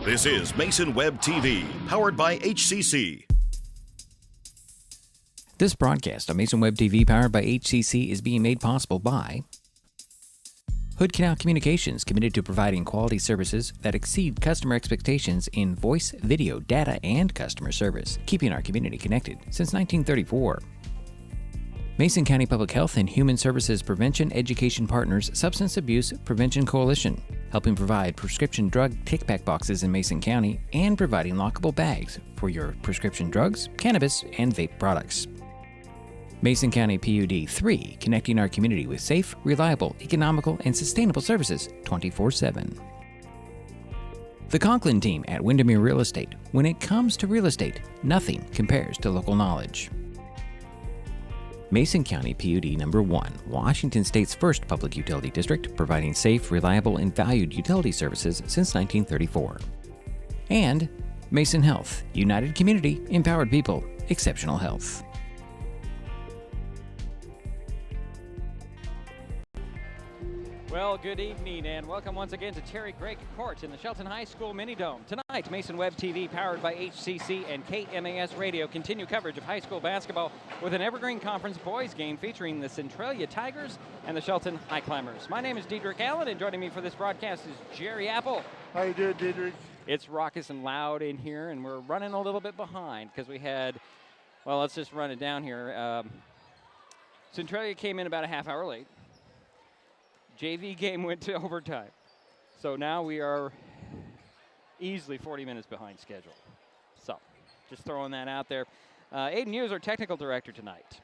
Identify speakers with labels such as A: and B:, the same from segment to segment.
A: This is Mason Web TV, powered by HCC.
B: This broadcast on Mason Web TV, powered by HCC, is being made possible by Hood Canal Communications, committed to providing quality services that exceed customer expectations in voice, video, data, and customer service, keeping our community connected since 1934. Mason County Public Health and Human Services Prevention Education Partners Substance Abuse Prevention Coalition, helping provide prescription drug take-back boxes in Mason County and providing lockable bags for your prescription drugs, cannabis, and vape products. Mason County PUD 3, connecting our community with safe, reliable, economical, and sustainable services 24/7. The Conklin team at Windermere Real Estate. When it comes to real estate, nothing compares to local knowledge. Mason County PUD Number 1, Washington State's first public utility district, providing safe, reliable, and valued utility services since 1934. And Mason Health, United Community, Empowered People, Exceptional Health.
C: Well, good evening and welcome once again to Terry Gregg Court in the Shelton High School Mini-Dome. Tonight, Mason Web TV, powered by HCC and KMAS Radio, continue coverage of high school basketball with an Evergreen Conference boys game featuring the Centralia Tigers and the Shelton Highclimbers. My name is Diedrich Allen, and joining me for this broadcast is Jerry Apple.
D: How you doing, Diedrich?
C: It's raucous and loud in here, and we're running a little bit behind because we had, well, let's just run it down here. Centralia came in about a half hour late. JV game went to overtime. So now we are easily 40 minutes behind schedule. So just throwing that out there. Aiden Hughes, our technical director tonight.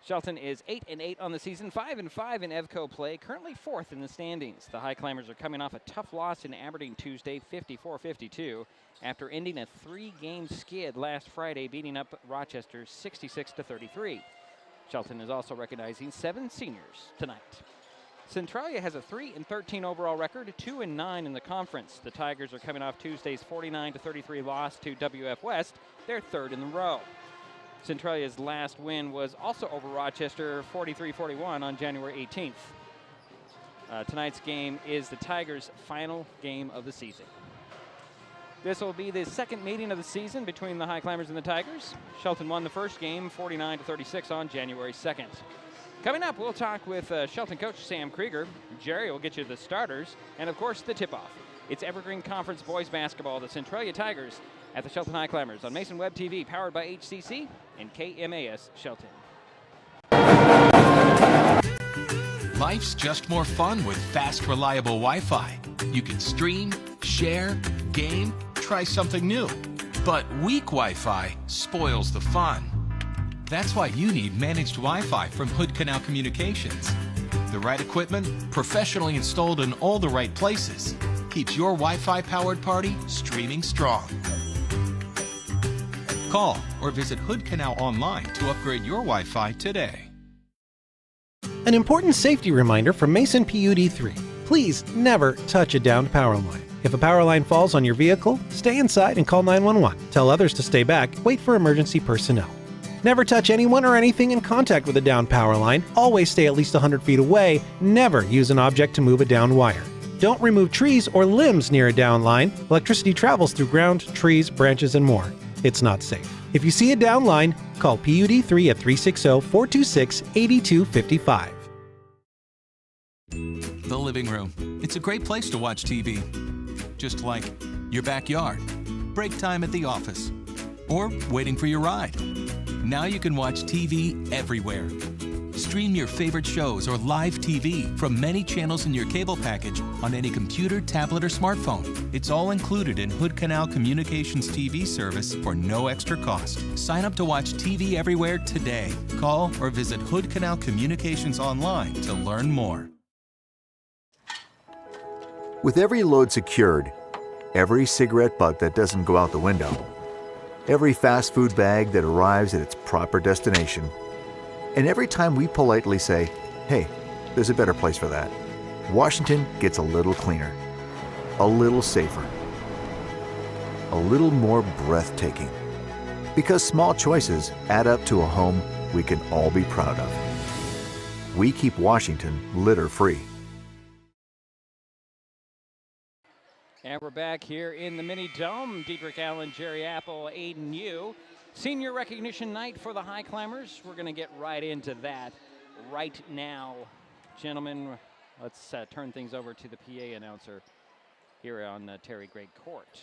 C: Shelton is 8-8 on the season, 5-5 in EVCO play, currently 4th in the standings. The Highclimbers are coming off a tough loss in Aberdeen Tuesday, 54-52, after ending a 3-game skid last Friday, beating up Rochester 66-33. Shelton is also recognizing 7 seniors tonight. Centralia has a 3-13 overall record, 2-9 in the conference. The Tigers are coming off Tuesday's 49-33 loss to WF West, their 3rd in the row. Centralia's last win was also over Rochester, 43-41 on January 18th. Tonight's game is the Tigers' final game of the season. This will be the second meeting of the season between the Highclimbers and the Tigers. Shelton won the first game 49-36 on January 2nd. Coming up, we'll talk with Shelton coach Sam Krieger. Jerry will get you the starters, and of course, the tip-off. It's Evergreen Conference boys basketball, the Centralia Tigers at the Shelton Highclimbers on Mason Web TV, powered by HCC and KMAS Shelton.
E: Life's just more fun with fast, reliable Wi-Fi. You can stream, share, game, try something new. But weak Wi-Fi spoils the fun. That's why you need managed Wi-Fi from Hood Canal Communications. The right equipment, professionally installed in all the right places, keeps your Wi-Fi powered party streaming strong. Call or visit Hood Canal online to upgrade your Wi-Fi today.
F: An important safety reminder from Mason PUD 3. Please never touch a downed power line. If a power line falls on your vehicle, stay inside and call 911. Tell others to stay back. Wait for emergency personnel. Never touch anyone or anything in contact with a downed power line. Always stay at least 100 feet away. Never use an object to move a downed wire. Don't remove trees or limbs near a downed line. Electricity travels through ground, trees, branches, and more. It's not safe. If you see a downed line, call PUD 3 at 360-426-8255.
E: The living room. It's a great place to watch TV. Just like your backyard, break time at the office, or waiting for your ride. Now you can watch TV everywhere. Stream your favorite shows or live TV from many channels in your cable package on any computer, tablet, or smartphone. It's all included in Hood Canal Communications TV service for no extra cost. Sign up to watch TV everywhere today. Call or visit Hood Canal Communications online to learn more.
G: With every load secured, every cigarette butt that doesn't go out the window, every fast food bag that arrives at its proper destination, and every time we politely say, hey, there's a better place for that, Washington gets a little cleaner, a little safer, a little more breathtaking. Because small choices add up to a home we can all be proud of. We keep Washington litter-free.
C: And we're back here in the Mini Dome. Dietrich Allen, Jerry Apple, Aiden Yu. Senior recognition night for the Highclimbers. We're going to get right into that right now. Gentlemen, let's turn things over to the PA announcer here on Terry Gregg Court.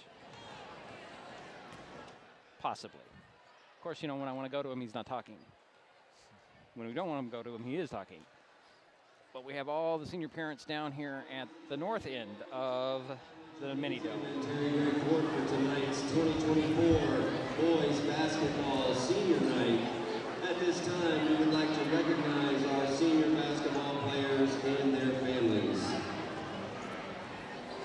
C: Possibly. Of course, you know, when I want to go to him, he's not talking. When we don't want him to go to him, he is talking. But we have all the senior parents down here at the north end of the Mini Dome.
D: Terry Gregg Court for tonight's 2024 Boys Basketball Senior Night. At this time, we would like to recognize our senior basketball players and their families.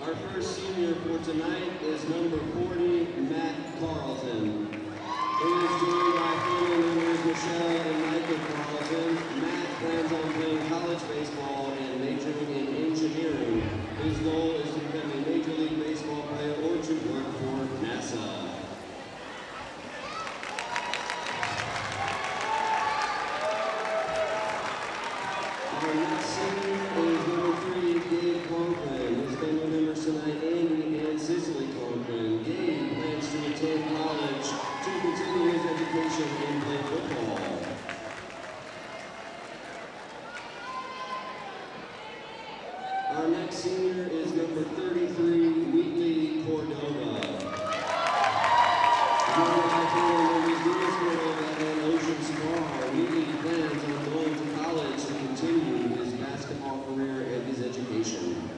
D: Our first senior for tonight is number 40, Matt Carlton. He is joined by family members Michelle and Michael Carlton. Matt plans on playing college baseball and majoring in engineering. His goal is to become a Major League Baseball player or to work for NASA. Our next senior is number 3, Gabe Conklin. His family members tonight, Amy and Cicely Conklin. Gabe plans to attend college to continue his education and play football. Our next senior is number 33, Wheatley Cordova. Joined by family members Dennis Cordova and Ocean Spar, Wheatley plans on going to college to continue his basketball career and his education.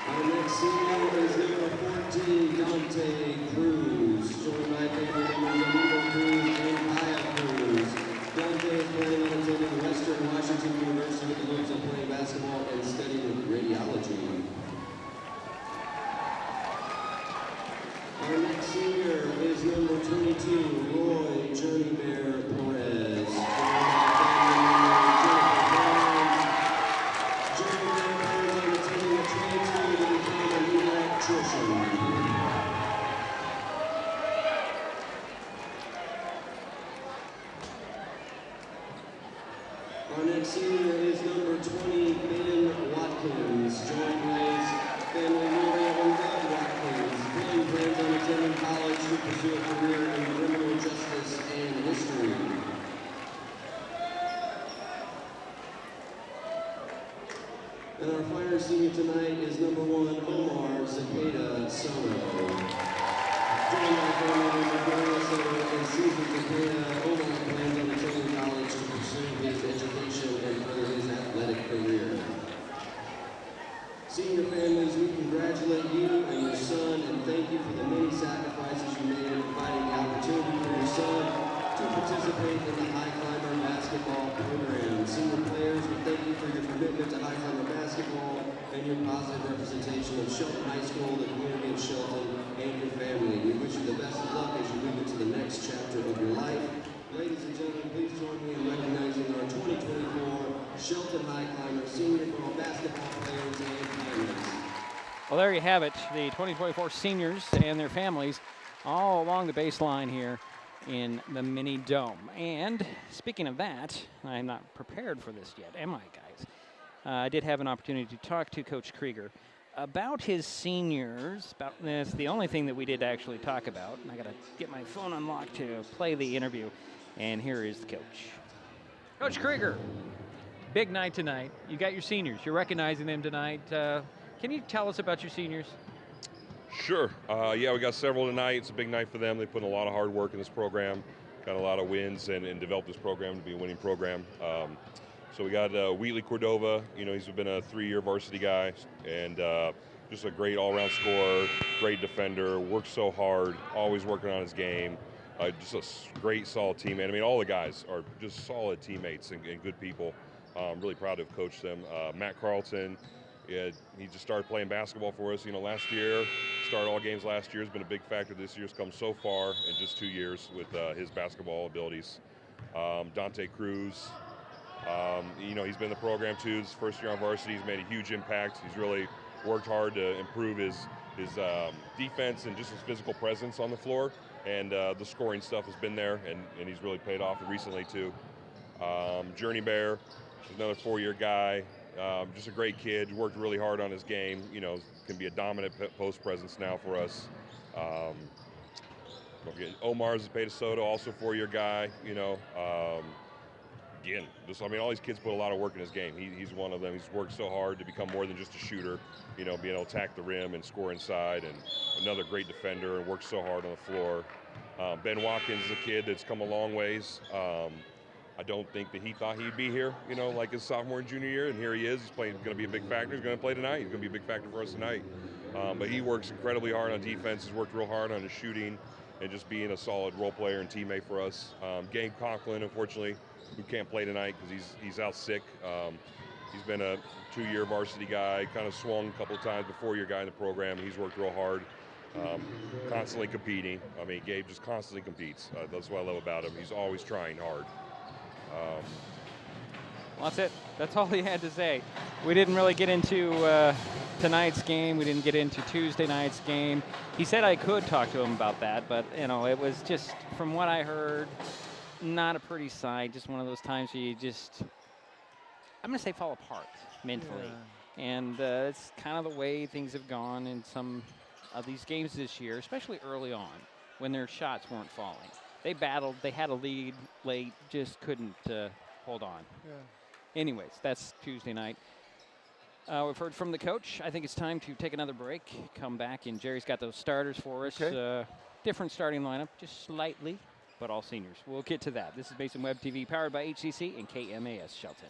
D: Our next senior is number 14, Dante Cruz, joined by family members Amigo Cruz and Kaya Cruz. Dante is planning on attending Western Washington University with the hopes of playing basketball and studying radiology. Our next senior is number 22, Roy Journey Bear Perez. Journey Bear plans on attending a trade school to become an electrician. Our next senior is number 20, Ben Watkins, joined by his family Maria and Doug Watkins. Ben plans on attending college to pursue a career in criminal justice and history. And our final senior tonight is number 1, Omar Zepeda Soto. Joined by family member Gloria Soto and Susan Zepeda, Omar plans on attending college to pursue his education and further his athletic career. Senior families, we congratulate you and your son and thank you for the many sacrifices you made in providing the opportunity for your son to participate in the Highclimber basketball program. Senior players, we thank you for your commitment to Highclimber basketball and your positive representation of Shelton High School, the community of Shelton, and your family. We wish you the best of luck as you move into the next chapter of your life. Ladies and gentlemen, please join me in recognizing our 2024 Shelton Highclimber Senior Girl Basketball Players and families.
C: Well, there you have it, the 2024 seniors and their families all along the baseline here in the Mini Dome. And speaking of that, I'm not prepared for this yet, am I, guys? I did have an opportunity to talk to Coach Krieger about his seniors. That's the only thing that we did actually talk about. And I got to get my phone unlocked to play the interview. And here is the coach. Coach Krieger, big night tonight. You got your seniors. You're recognizing them tonight. Can you tell us about your seniors?
H: Sure. Yeah, we got several tonight. It's a big night for them. They put in a lot of hard work in this program, got a lot of wins, and developed this program to be a winning program. So we got Wheatley Cordova. You know, he's been a 3-year varsity guy, and just a great all-around scorer, great defender, works so hard, always working on his game. Just a great, solid teammate. I mean, all the guys are just solid teammates and good people. I'm really proud to have coached them. Matt Carlton, he just started playing basketball for us, last year. Started all games last year. Has been a big factor this year. Has come so far in just 2 years with his basketball abilities. Dante Cruz, he's been in the program too. His first year on varsity. He's made a huge impact. He's really worked hard to improve his defense and just his physical presence on the floor. And the scoring stuff has been there, and he's really paid off recently too. Journey Bear is another 4-year guy. Just a great kid, worked really hard on his game, you know, can be a dominant post presence now for us. Don't forget, Omar's a Soto, also 4-year guy, you know. Again, all these kids put a lot of work in his game. He's one of them. He's worked so hard to become more than just a shooter, you know, being able to attack the rim and score inside, and another great defender and works so hard on the floor. Ben Watkins is a kid that's come a long ways. I don't think that he thought he'd be here, you know, like his sophomore and junior year, and here he is. He's going to be a big factor. He's going to play tonight. He's going to be a big factor for us tonight. But he works incredibly hard on defense. He's worked real hard on his shooting and just being a solid role player and teammate for us. Gabe Conklin, unfortunately, who can't play tonight because he's out sick. He's been a 2-year varsity guy, kind of swung a couple of times, but 4-year guy in the program. He's worked real hard, constantly competing. I mean, Gabe just constantly competes. That's what I love about him. He's always trying hard.
C: Well, that's it. That's all he had to say. We didn't really get into tonight's game. We didn't get into Tuesday night's game. He said I could talk to him about that, but, you know, it was just, from what I heard, not a pretty sight. Just one of those times where you just, I'm going to say, fall apart mentally. Yeah. And it's kind of the way things have gone in some of these games this year, especially early on when their shots weren't falling. They battled. They had a lead late, just couldn't hold on. Yeah. Anyways, that's Tuesday night. We've heard from the coach. I think it's time to take another break, come back, and Jerry's got those starters for us. Okay. Different starting lineup, just slightly, but all seniors. We'll get to that. This is Mason Web TV, powered by HCC and KMAS Shelton.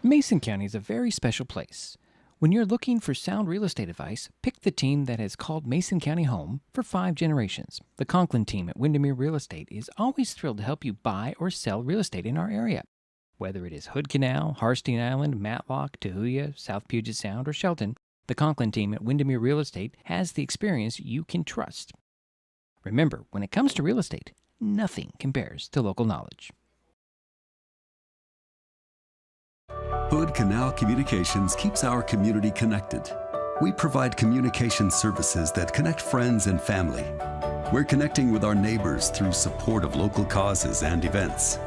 B: Mason County is a very special place. When you're looking for sound real estate advice, pick the team that has called Mason County home for 5 generations. The Conklin team at Windermere Real Estate is always thrilled to help you buy or sell real estate in our area. Whether it is Hood Canal, Harstein Island, Matlock, Tahuya, South Puget Sound, or Shelton, the Conklin team at Windermere Real Estate has the experience you can trust. Remember, when it comes to real estate, nothing compares to local knowledge.
I: Hood Canal Communications keeps our community connected. We provide communication services that connect friends and family. We're connecting with our neighbors through support of local causes and events,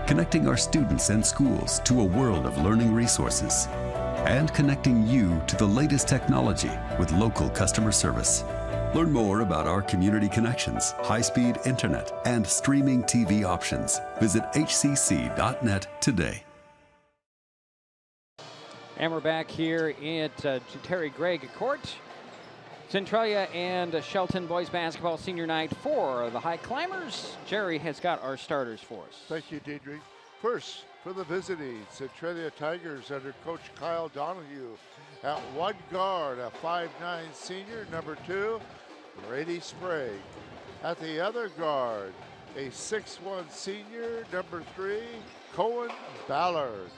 I: connecting our students and schools to a world of learning resources, and connecting you to the latest technology with local customer service. Learn more about our community connections, high-speed internet, and streaming TV options. Visit hcc.net today.
C: And we're back here at Terry Gregg Court. Centralia and Shelton boys basketball senior night for the Highclimbers. Jerry has got our starters for us.
J: Thank you, Deidre. First, for the visiting Centralia Tigers under Coach Kyle Donahue. At one guard, a 5'9" senior, number 2, Brady Sprague. At the other guard, a 6'1" senior, number 3, Cohen Ballard.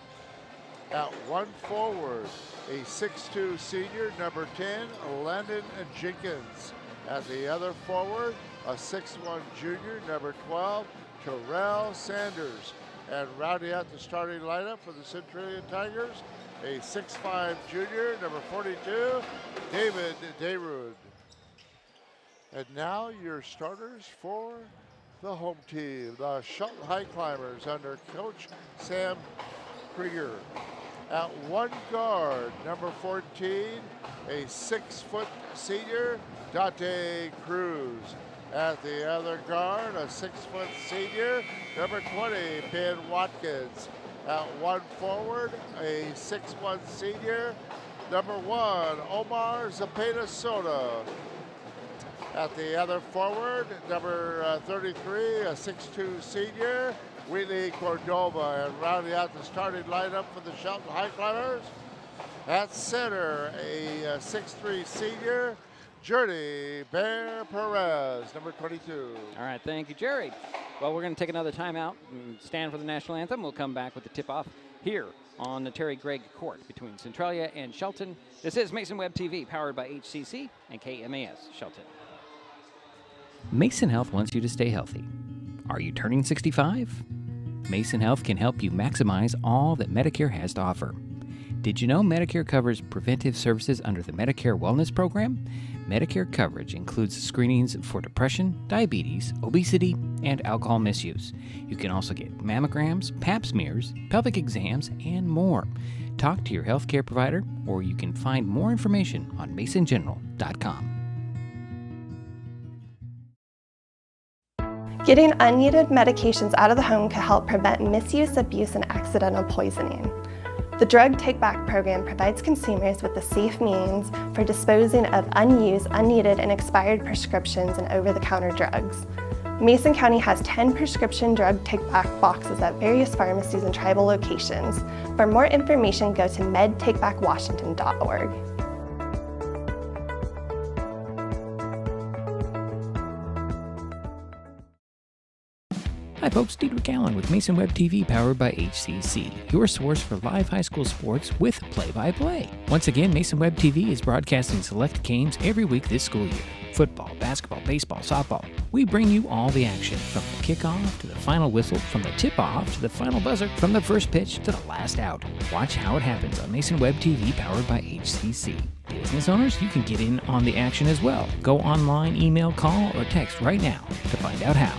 J: At one forward, a 6'2" senior, number 10, Landon Jenkins. At the other forward, a 6'1" junior, number 12, Terrell Sanders. And rounding out the starting lineup for the Centralia Tigers, a 6'5" junior, number 42, David Dayrud. And now your starters for the home team, the Shelton Highclimbers under Coach Sam Krieger. At one guard, number 14, a 6-foot senior, Dante Cruz. At the other guard, a 6-foot senior, number 20, Ben Watkins. At one forward, a 6'1" senior, number 1, Omar Zapata-Soto. At the other forward, number 33, a 6'2" senior, Wheatley Cordova. And rounding out the starting lineup for the Shelton Highclimbers, at center, a 6'3" senior, Journey Bear Perez, number 22.
C: All right, thank you, Jerry. Well, we're going to take another timeout and stand for the national anthem. We'll come back with the tip-off here on the Terry Gregg Court between Centralia and Shelton. This is Mason Web TV, powered by HCC and KMAS Shelton.
B: Mason Health wants you to stay healthy. Are you turning 65? Mason Health can help you maximize all that Medicare has to offer. Did you know Medicare covers preventive services under the Medicare Wellness Program? Medicare coverage includes screenings for depression, diabetes, obesity, and alcohol misuse. You can also get mammograms, pap smears, pelvic exams, and more. Talk to your healthcare provider, or you can find more information on masongeneral.com.
K: Getting unneeded medications out of the home can help prevent misuse, abuse, and accidental poisoning. The Drug Take Back program provides consumers with a safe means for disposing of unused, unneeded, and expired prescriptions and over-the-counter drugs. Mason County has 10 prescription drug take-back boxes at various pharmacies and tribal locations. For more information, go to medtakebackwashington.org.
B: Hi folks, Diedrich Allen with Mason Web TV powered by HCC, your source for live high school sports with play-by-play. Once again, Mason Web TV is broadcasting select games every week this school year. Football, basketball, baseball, softball. We bring you all the action, from the kickoff to the final whistle, from the tip-off to the final buzzer, from the first pitch to the last out. Watch how it happens on Mason Web TV powered by HCC. Business owners, you can get in on the action as well. Go online, email, call, or text right now to find out how.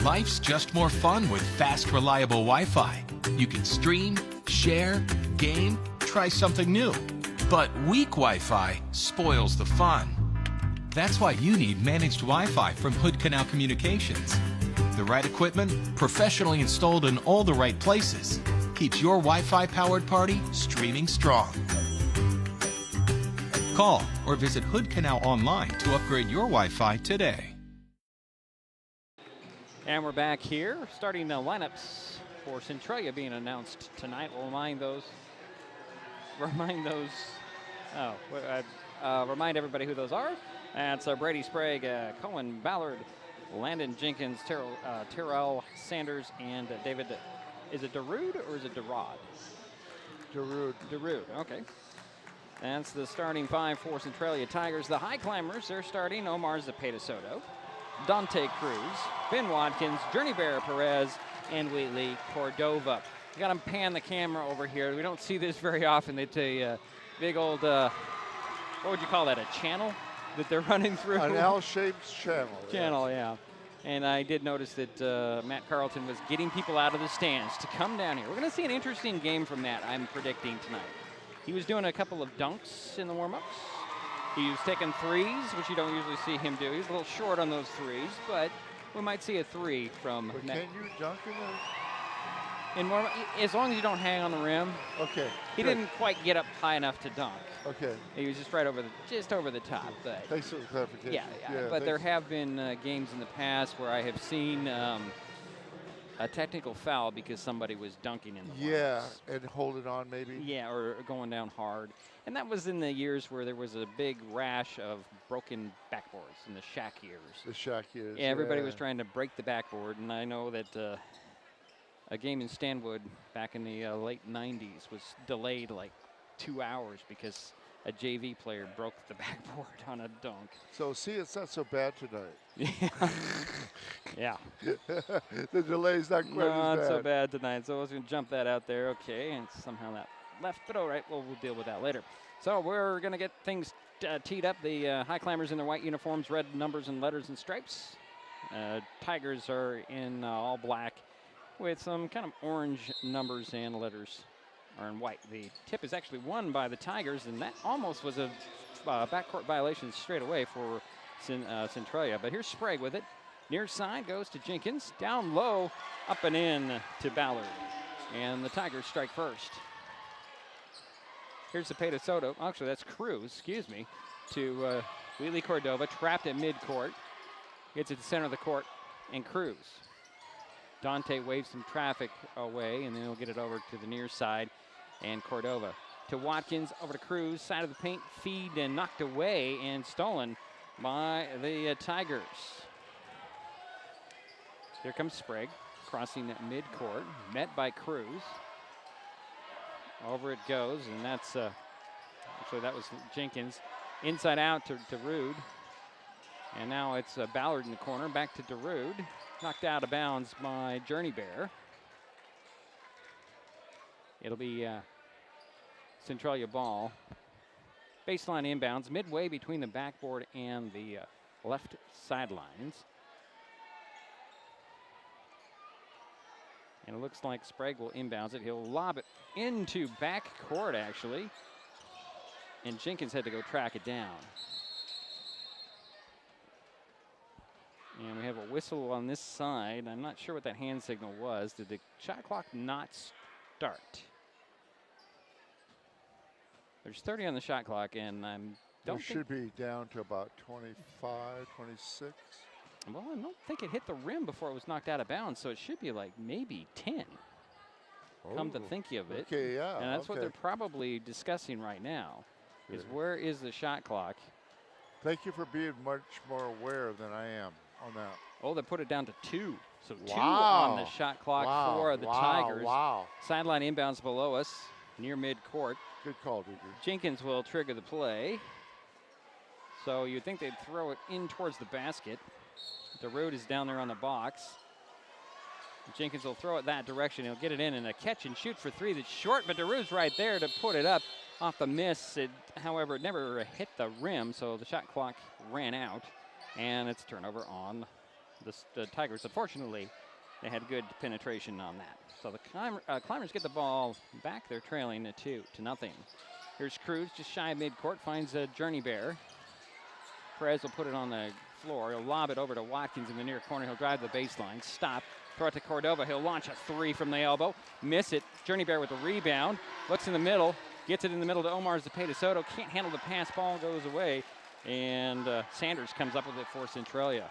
E: Life's just more fun with fast, reliable Wi-Fi. You can stream, share, game, try something new. But weak Wi-Fi spoils the fun. That's why you need managed Wi-Fi from Hood Canal Communications. The right equipment, professionally installed in all the right places, keeps your Wi-Fi powered party streaming strong. Call or visit Hood Canal online to upgrade your Wi-Fi today.
C: And we're back here, starting the lineups for Centralia being announced tonight. We'll remind everybody who those are. That's Brady Sprague, Cohen Ballard, Landon Jenkins, Terrell Sanders, and David. Is it Darude or is it Derod? Darude, okay. That's the starting five for Centralia Tigers. The Highclimbers, they're starting Omar Zepeda Soto, Dante Cruz, Ben Watkins, Journey Bear Perez, and Wheatley Cordova. You got to pan the camera over here. We don't see this very often. It's a big old, what would you call that, a channel that they're running through?
J: An L-shaped channel.
C: Channel, yeah. And I did notice that Matt Carlton was getting people out of the stands to come down here. We're going to see an interesting game from Matt, I'm predicting tonight. He was doing a couple of dunks in the warm-ups. He was taking threes, which you don't usually see him do. He's a little short on those threes, but we might see a three from
J: but
C: Matt.
J: Can you dunk in those?
C: As long as you don't hang on the rim.
J: Okay.
C: He didn't quite get up high enough to dunk.
J: Okay.
C: He was just over the top. But
J: thanks for the clarification.
C: Yeah, but there have been games in the past where I have seen a technical foul because somebody was dunking in the warm-ups.
J: and holding on maybe.
C: Yeah, or going down hard. And that was in the years where there was a big rash of broken backboards in the Shack years.
J: The Shack years.
C: Yeah, everybody was trying to break the backboard, and I know that a game in Stanwood back in the late 90s was delayed like 2 hours because a JV player broke the backboard on a dunk.
J: So see, it's not so bad tonight.
C: Yeah.
J: The delay's not quite as bad.
C: Not so bad tonight. So I was going to jump that out there. Okay, and somehow that left, but all right, well, we'll deal with that later. So we're going to get things teed up. The Highclimbers in their white uniforms, red numbers and letters and stripes. Tigers are in all black with some kind of orange numbers and letters are in white. The tip is actually won by the Tigers, and that almost was a backcourt violation straight away for Centralia. But here's Sprague with it. Near side goes to Jenkins. Down low, up and in to Ballard. And the Tigers strike first. Here's Zepeda Soto. Actually, that's Cruz, excuse me, to Wheatley Cordova, trapped at midcourt. Gets it to the center of the court, and Cruz. Dante waves some traffic away, and then he'll get it over to the near side, and Cordova. To Watkins, over to Cruz, side of the paint, feed and knocked away and stolen by the Tigers. Here comes Sprague, crossing midcourt, met by Cruz. Over it goes, and that's, actually that was Jenkins. Inside out to Darude. And now it's Ballard in the corner, back to Darude. Knocked out of bounds by Journey Bear. It'll be Centralia ball. Baseline inbounds, midway between the backboard and the left sidelines. And it looks like Sprague will inbounds it. He'll lob it into back court, actually. And Jenkins had to go track it down. And we have a whistle on this side. I'm not sure what that hand signal was. Did the shot clock not start? There's 30 on the shot clock, and
J: It should be down to about 25, 26.
C: Well, I don't think it hit the rim before it was knocked out of bounds, so it should be like maybe 10. Come to think of it.
J: Okay, yeah.
C: And that's what they're probably discussing right now, is where is the shot clock?
J: Thank you for being much more aware than I am on that.
C: Oh, they put it down to 2. So 2 on the shot clock for the Tigers.
J: Wow.
C: Sideline inbounds below us, near midcourt.
J: Good call, Digger.
C: Jenkins will trigger the play. So you'd think they'd throw it in towards the basket. DeRude is down there on the box. Jenkins will throw it that direction. He'll get it in, and a catch and shoot for 3 that's short, but DeRude's right there to put it up off the miss. However, it never hit the rim, so the shot clock ran out, and it's a turnover on the Tigers. Unfortunately, they had good penetration on that. So the Climbers get the ball back. They're trailing 2-0. Here's Cruz just shy of midcourt, finds a Journey Bear. Perez will put it on the floor. He'll lob it over to Watkins in the near corner. He'll drive the baseline. Stop. Throw it to Cordova. He'll launch a 3 from the elbow. Miss it. Journey Bear with the rebound. Looks in the middle. Gets it in the middle to Omar Zepeda Soto. Can't handle the pass. Ball goes away. And Sanders comes up with it for Centralia.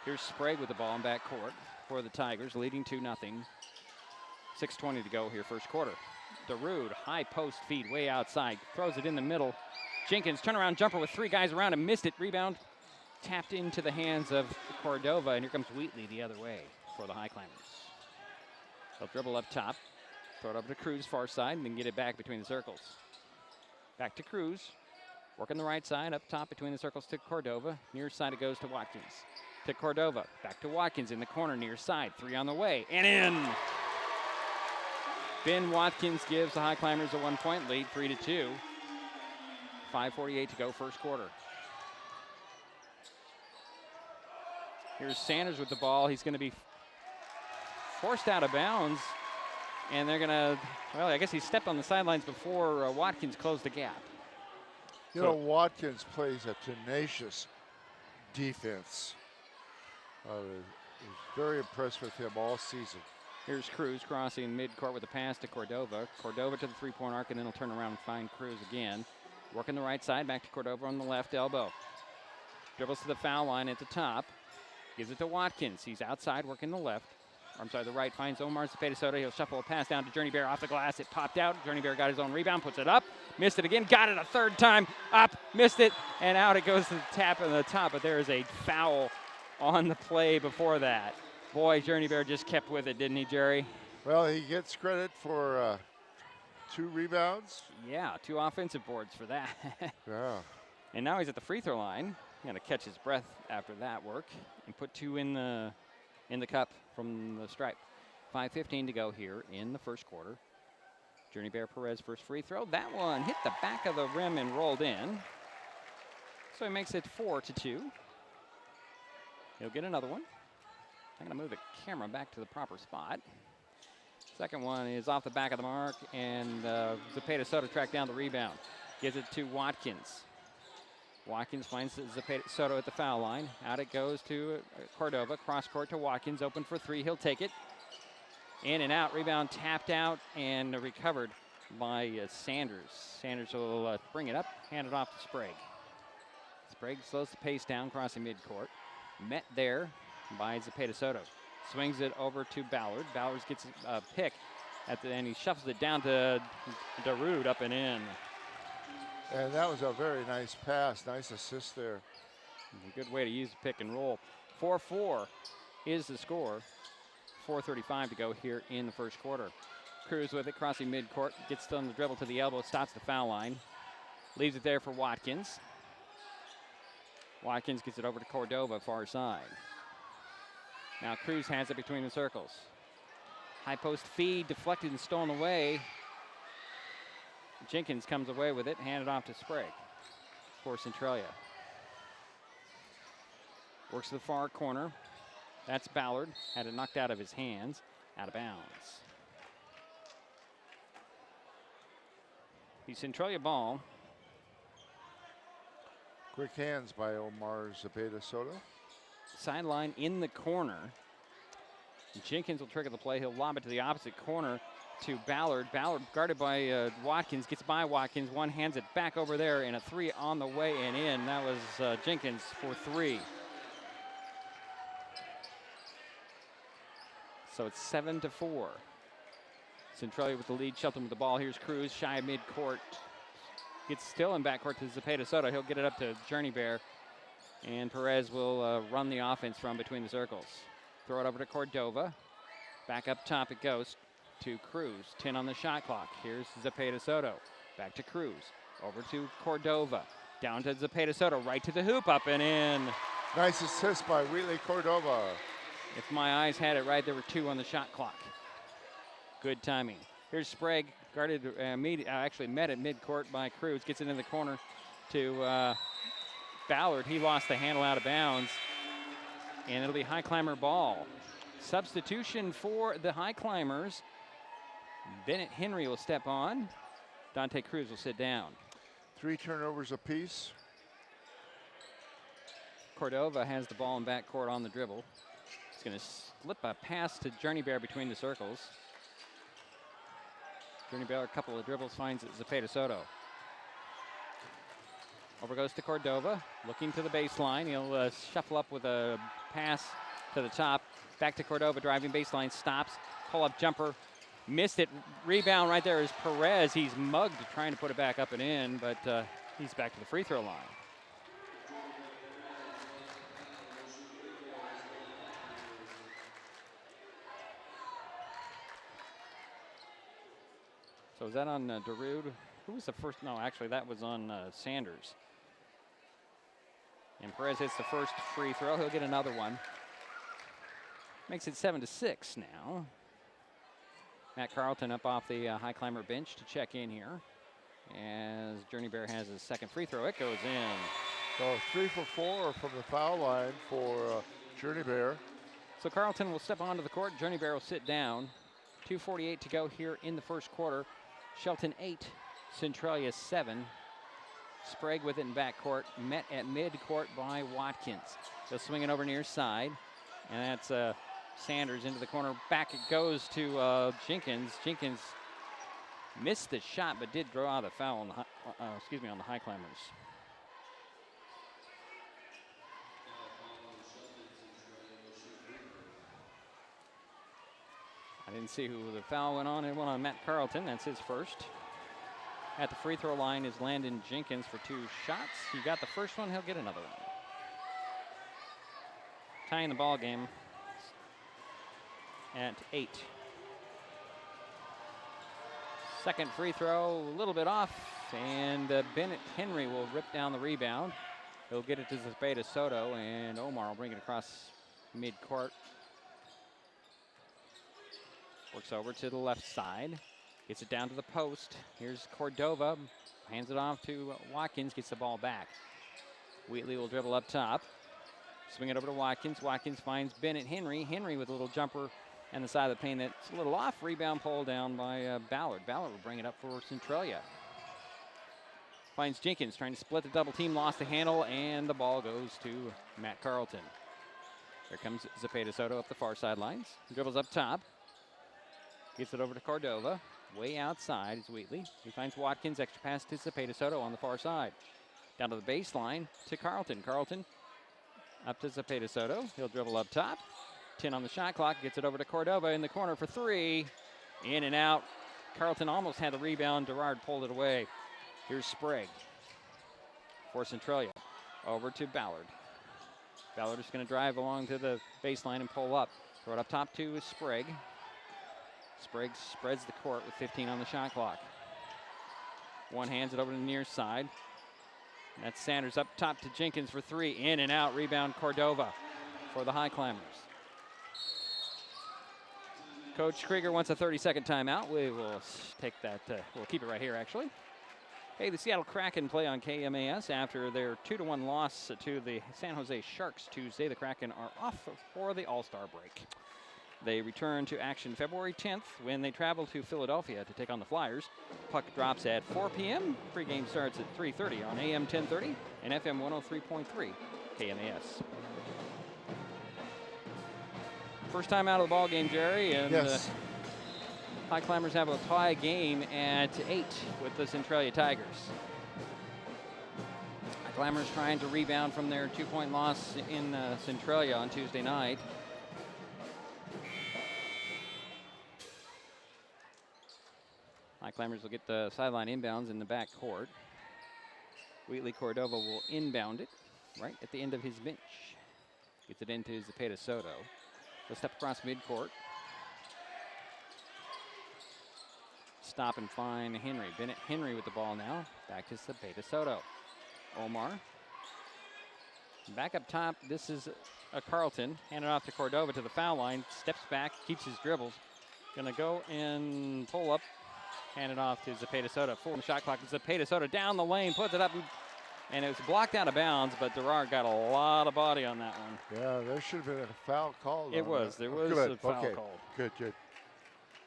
C: Here's Sprague with the ball in backcourt for the Tigers, leading 2-0. 6:20 to go here, first quarter. DeRude, high post feed way outside. Throws it in the middle. Jenkins, turnaround jumper with 3 guys around him. Missed it. Rebound tapped into the hands of Cordova, and here comes Wheatley the other way for the Highclimbers. They'll dribble up top, throw it up to Cruz, far side, and then get it back between the circles. Back to Cruz, working the right side, up top between the circles to Cordova. Near side it goes to Watkins. To Cordova, back to Watkins in the corner, near side. 3 on the way, and in! Ben Watkins gives the Highclimbers a 1-point lead, 3-2. 5:48 to go, first quarter. Here's Sanders with the ball. He's going to be forced out of bounds. And they're going to, well, I guess he stepped on the sidelines before Watkins closed the gap.
J: You know, Watkins plays a tenacious defense. I was very impressed with him all season.
C: Here's Cruz crossing midcourt with a pass to Cordova. Cordova to the three-point arc, and then he'll turn around and find Cruz again. Working the right side, back to Cordova on the left elbow. Dribbles to the foul line at the top. Gives it to Watkins. He's outside working the left. I'm sorry, the right. Finds Omar Zepeda Soto. He'll shuffle a pass down to Journey Bear off the glass. It popped out. Journey Bear got his own rebound, puts it up. Missed it again. Got it a third time. Up. Missed it. And out it goes to the tap on the top. But there is a foul on the play before that. Boy, Journey Bear just kept with it, didn't he, Jerry?
J: Well, he gets credit for 2 rebounds.
C: Yeah, 2 offensive boards for that.
J: Yeah.
C: And now he's at the free throw line. Going to catch his breath after that work and put 2 in the cup from the stripe. 5:15 to go here in the first quarter. Journey Bear Perez first free throw. That one hit the back of the rim and rolled in. So he makes it 4-2. He'll get another one. I'm going to move the camera back to the proper spot. Second one is off the back of the mark, and Zepeda Soto tracked down the rebound. Gives it to Watkins. Watkins finds Zepeda Soto at the foul line. Out it goes to Cordova. Cross court to Watkins. Open for 3. He'll take it. In and out. Rebound tapped out and recovered by Sanders. Sanders will bring it up. Hand it off to Sprague. Sprague slows the pace down, crossing midcourt. Met there by Zepeda Soto. Swings it over to Ballard. Ballard gets a pick and he shuffles it down to DeRude, up and in.
J: And that was a very nice pass. Nice assist there.
C: A good way to use the pick and roll. 4-4 is the score. 4:35 to go here in the first quarter. Cruz with it, crossing midcourt. Gets on the dribble to the elbow, stops the foul line. Leaves it there for Watkins. Watkins gets it over to Cordova, far side. Now Cruz has it between the circles. High post feed, deflected and stolen away. Jenkins comes away with it, handed off to Sprague for Centralia. Works to the far corner. That's Ballard. Had it knocked out of his hands. Out of bounds. The Centralia ball.
J: Quick hands by Omar Zepeda Soto.
C: Sideline in the corner. Jenkins will trigger the play. He'll lob it to the opposite corner to Ballard. Ballard guarded by Watkins. Gets by Watkins. One hands it back over there, and a three on the way and in. That was Jenkins for three. So it's 7-4. Centralia with the lead. Shelton with the ball. Here's Cruz, shy of midcourt. Gets still in backcourt to Zepeda Soto. He'll get it up to Journey Bear. And Perez will run the offense from between the circles. Throw it over to Cordova. Back up top it goes to Cruz. 10 on the shot clock. Here's Zepeda Soto. Back to Cruz. Over to Cordova. Down to Zepeda Soto. Right to the hoop. Up and in.
J: Nice assist by Wheatley Cordova.
C: If my eyes had it right, there were 2 on the shot clock. Good timing. Here's Sprague, guarded, actually met at midcourt by Cruz. Gets it in the corner to Ballard. He lost the handle out of bounds. And it'll be Highclimber ball. Substitution for the Highclimbers. Bennett Henry will step on. Dante Cruz will sit down.
J: 3 turnovers apiece.
C: Cordova has the ball in backcourt on the dribble. He's going to slip a pass to Journey Bear between the circles. Journey Bear, a couple of dribbles, finds Zepeda Soto. Over goes to Cordova, looking to the baseline. He'll shuffle up with a pass to the top. Back to Cordova, driving baseline, stops. Pull-up jumper, missed it. Rebound right there is Perez. He's mugged trying to put it back up and in, but he's back to the free throw line. So is that on Darude? Who was the first? No, actually that was on Sanders. And Perez hits the first free throw. He'll get another one. Makes it 7-6 now. Matt Carlton up off the Highclimber bench to check in here. As Journey Bear has his second free throw, it goes in.
J: So 3 for 4 from the foul line for Journey Bear.
C: So Carlton will step onto the court. Journey Bear will sit down. 2:48 to go here in the first quarter. Shelton 8, Centralia 7. Sprague with it in backcourt, met at midcourt by Watkins. They'll swing it over near side, and that's Sanders into the corner. Back it goes to Jenkins. Jenkins missed the shot, but did draw the foul on the, on the Highclimbers. I didn't see who the foul went on. It went on Matt Carlton. That's his first. At the free throw line is Landon Jenkins for 2 shots. He got the first one. He'll get another one. Tying the ball game at 8. Second free throw, a little bit off, and Bennett Henry will rip down the rebound. He'll get it to Zepeda Soto, and Omar will bring it across midcourt. Works over to the left side. Gets it down to the post. Here's Cordova. Hands it off to Watkins. Gets the ball back. Wheatley will dribble up top. Swing it over to Watkins. Watkins finds Bennett Henry. Henry with a little jumper and the side of the paint that's a little off. Rebound pulled down by Ballard. Ballard will bring it up for Centralia. Finds Jenkins trying to split the double team. Lost the handle, and the ball goes to Matt Carlton. Here comes Zepeda Soto up the far sidelines. Dribbles up top. Gets it over to Cordova. Way outside is Wheatley. He finds Watkins. Extra pass to Zepeda Soto on the far side. Down to the baseline to Carlton. Carlton up to Zepeda Soto. He'll dribble up top. 10 on the shot clock. Gets it over to Cordova in the corner for 3. In and out. Carlton almost had the rebound. Gerard pulled it away. Here's Sprague for Centralia. Over to Ballard. Ballard is going to drive along to the baseline and pull up. Throw it up top to Sprague. Sprague spreads the court with 15 on the shot clock. One hands it over to the near side. That's Sanders up top to Jenkins for 3. In and out. Rebound Cordova for the Highclimbers. Coach Krieger wants a 30-second timeout. We will take that. We'll keep it right here, actually. Hey, the Seattle Kraken play on KMAS after their 2-1 loss to the San Jose Sharks Tuesday. The Kraken are off for the All-Star break. They return to action February 10th when they travel to Philadelphia to take on the Flyers. Puck drops at 4 p.m. Pre-game starts at 3:30 on AM 1030 and FM 103.3 KMAS. First time out of the ball game, Jerry, and
J: Yes.
C: Highclimbers have a tie game at 8 with the Centralia Tigers. Highclimbers trying to rebound from their 2-point loss in Centralia on Tuesday night. Highclimbers will get the sideline inbounds in the back court. Wheatley Cordova will inbound it right at the end of his bench. Gets it into Zepeda Soto. He'll step across midcourt. Stop and find Henry. Bennett Henry with the ball now. Back to Zepeda Soto. Omar. Back up top. This is a Carlton. Handed off to Cordova to the foul line. Steps back. Keeps his dribbles. Gonna go and pull up. Hand it off to Zepeda Soto. 4 on the shot clock. Zepeda Soto down the lane. Puts it up. And it was blocked out of bounds, but Durard got a lot of body on that one.
J: Yeah, there should have been a foul call.
C: It was. There was
J: good.
C: a foul
J: Okay.
C: called.
J: Good.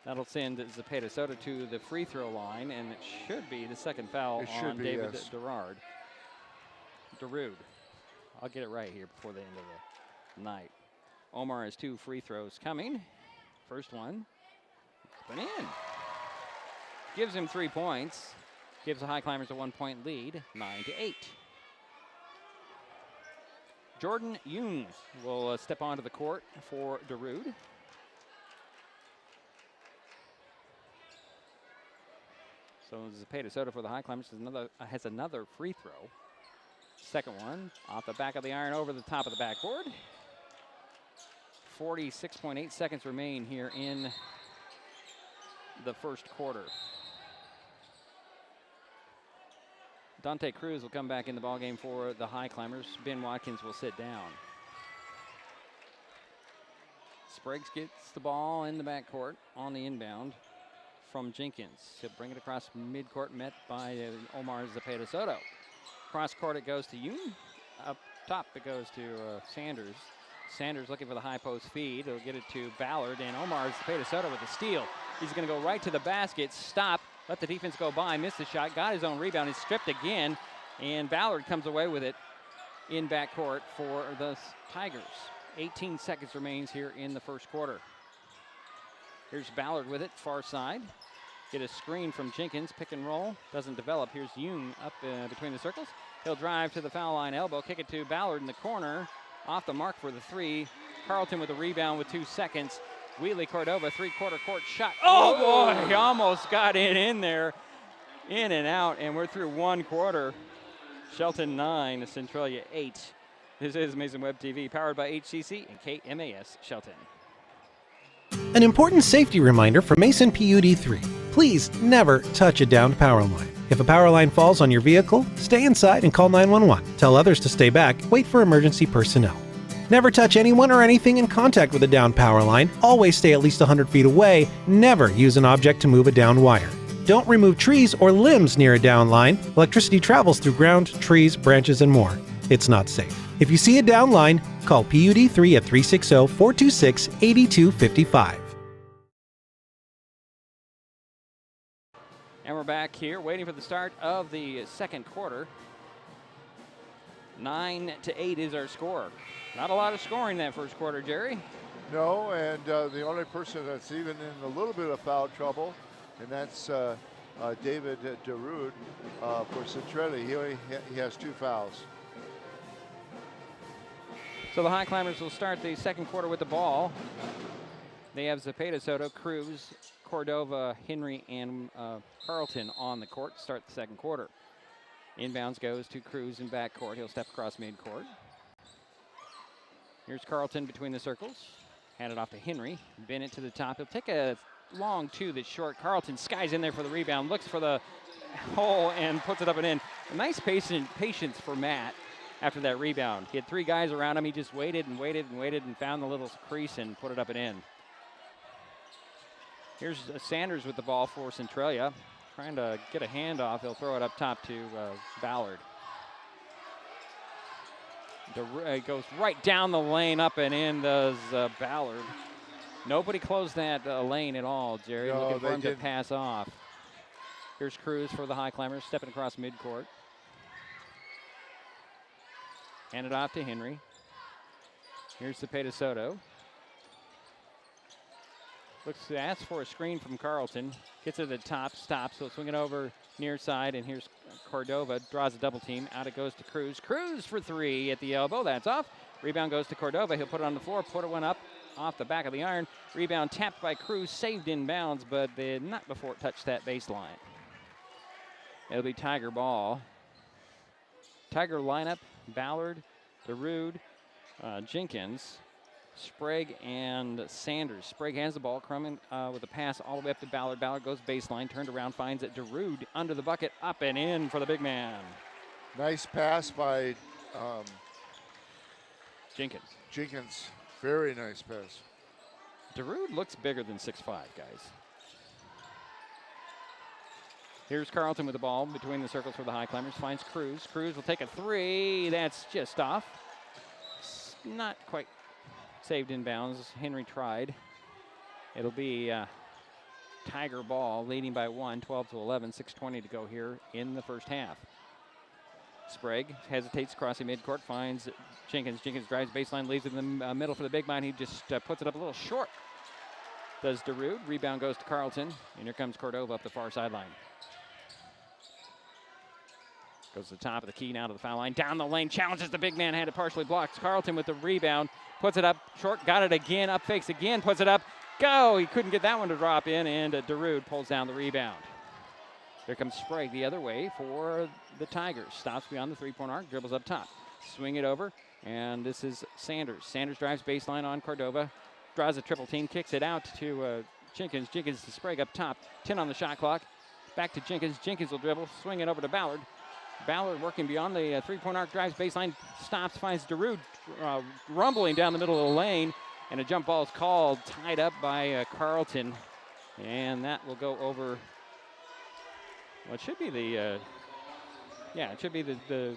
C: That'll send Zepeda Soto to the free throw line, and it should be the second foul on David Durard. Darude. I'll get it right here before the end of the night. Omar has 2 free throws coming. First one. Went in. Gives him 3 points. Gives the Highclimbers a 1-point lead, 9-8. Jordan Young will step onto the court for Darude. So Zepeda Soto for the Highclimbers has another free throw. Second one off the back of the iron over the top of the backboard. 46.8 seconds remain here in the first quarter. Dante Cruz will come back in the ballgame for the Highclimbers. Ben Watkins will sit down. Spriggs gets the ball in the backcourt on the inbound from Jenkins. He'll bring it across midcourt, met by Omar Zepeda Soto. Cross court it goes to Yoon. Up top it goes to Sanders. Sanders looking for the high post feed. He'll get it to Ballard, and Omar Zepeda Soto with a steal. He's going to go right to the basket, stop, let the defense go by, missed the shot, got his own rebound, he's stripped again, and Ballard comes away with it in backcourt for the Tigers. 18 seconds remains here in the first quarter. Here's Ballard with it, far side. Get a screen from Jenkins, pick and roll, doesn't develop. Here's Yoon up between the circles. He'll drive to the foul line elbow, kick it to Ballard in the corner, off the mark for the 3. Carlton with a rebound with 2 seconds. Wheatley Cordova, 3-quarter court shot. Oh boy, he almost got it in there, in and out, and we're through 1 quarter. Shelton 9, Centralia 8. This is Mason Web TV, powered by HCC and KMAS Shelton.
F: An important safety reminder from Mason PUD3. Please never touch a downed power line. If a power line falls on your vehicle, stay inside and call 911. Tell others to stay back, wait for emergency personnel. Never touch anyone or anything in contact with a downed power line. Always stay at least 100 feet away. Never use an object to move a downed wire. Don't remove trees or limbs near a downed line. Electricity travels through ground, trees, branches, and more. It's not safe. If you see a downed line, call PUD3 at 360-426-8255.
C: And we're back here waiting for the start of the second quarter. 9-8 is our score. Not a lot of scoring that first quarter, Jerry.
J: No, and the only person that's even in a little bit of foul trouble, and that's David Darude for Centralia. He has 2 fouls.
C: So the Highclimbers will start the second quarter with the ball. They have Zepeda Soto, Cruz, Cordova, Henry, and Carlton on the court to start the second quarter. Inbounds goes to Cruz in backcourt. He'll step across midcourt. Here's Carlton between the circles. Hand it off to Henry. Bennett to the top. He'll take a long 2 that's short. Carlton skies in there for the rebound, looks for the hole, and puts it up and in. A nice patience for Matt after that rebound. He had 3 guys around him. He just waited and waited and waited and found the little crease and put it up and in. Here's Sanders with the ball for Centralia. trying to get a handoff. He'll throw it up top to Ballard. It goes right down the lane, up and in does Ballard. Nobody closed that lane at all, Jerry.
J: No,
C: looking for him
J: didn't.
C: to pass off. Here's Cruz for the Highclimbers, stepping across midcourt. Hand it off to Henry. Here's Cepeda Soto. Looks to ask for a screen from Carlton. Gets to the top, stops, so swing it over near side, and here's Cordova. Draws a double team. Out it goes to Cruz. Cruz for three at the elbow. That's off. Rebound goes to Cordova. He'll put it on the floor, put it one up off the back of the iron. Rebound tapped by Cruz, saved in bounds, but not before it touched that baseline. It'll be Tiger ball. Tiger lineup, Ballard, DeRude, Jenkins, Sprague, and Sanders. Sprague has the ball, Crumming with a pass all the way up to Ballard. Ballard goes baseline, turned around, finds it. DeRude under the bucket, up and in for the big man.
J: Nice pass by
C: Jenkins.
J: Very nice pass.
C: DeRude looks bigger than 6'5", guys. Here's Carlton with the ball between the circles for the Highclimbers. Finds Cruz. Cruz will take a three. That's just off. Not quite saved in bounds. Henry tried. It'll be Tiger ball, leading by 1, 12-11, 6:20 to go here in the first half. Sprague hesitates, crossing midcourt, finds Jenkins. Jenkins drives baseline, leaves it in the middle for the big man. He just puts it up a little short. Does DeRude. Rebound goes to Carlton, and here comes Cordova up the far sideline. Goes to the top of the key, now to the foul line. Down the lane, challenges the big man, had it partially blocked. Carlton with the rebound, puts it up short, got it again, up fakes again, puts it up. Go! He couldn't get that one to drop in, and DeRude pulls down the rebound. Here comes Sprague the other way for the Tigers. Stops beyond the three-point arc, dribbles up top. Swing it over, and this is Sanders. Sanders drives baseline on Cordova, draws a triple team, kicks it out to Jenkins. Jenkins to Sprague up top, 10 on the shot clock. Back to Jenkins. Jenkins will dribble, swing it over to Ballard. Ballard working beyond the three-point arc, drives baseline, stops, finds DeRude rumbling down the middle of the lane, and a jump ball is called, tied up by Carlton, and that will go over. Well, it should be the the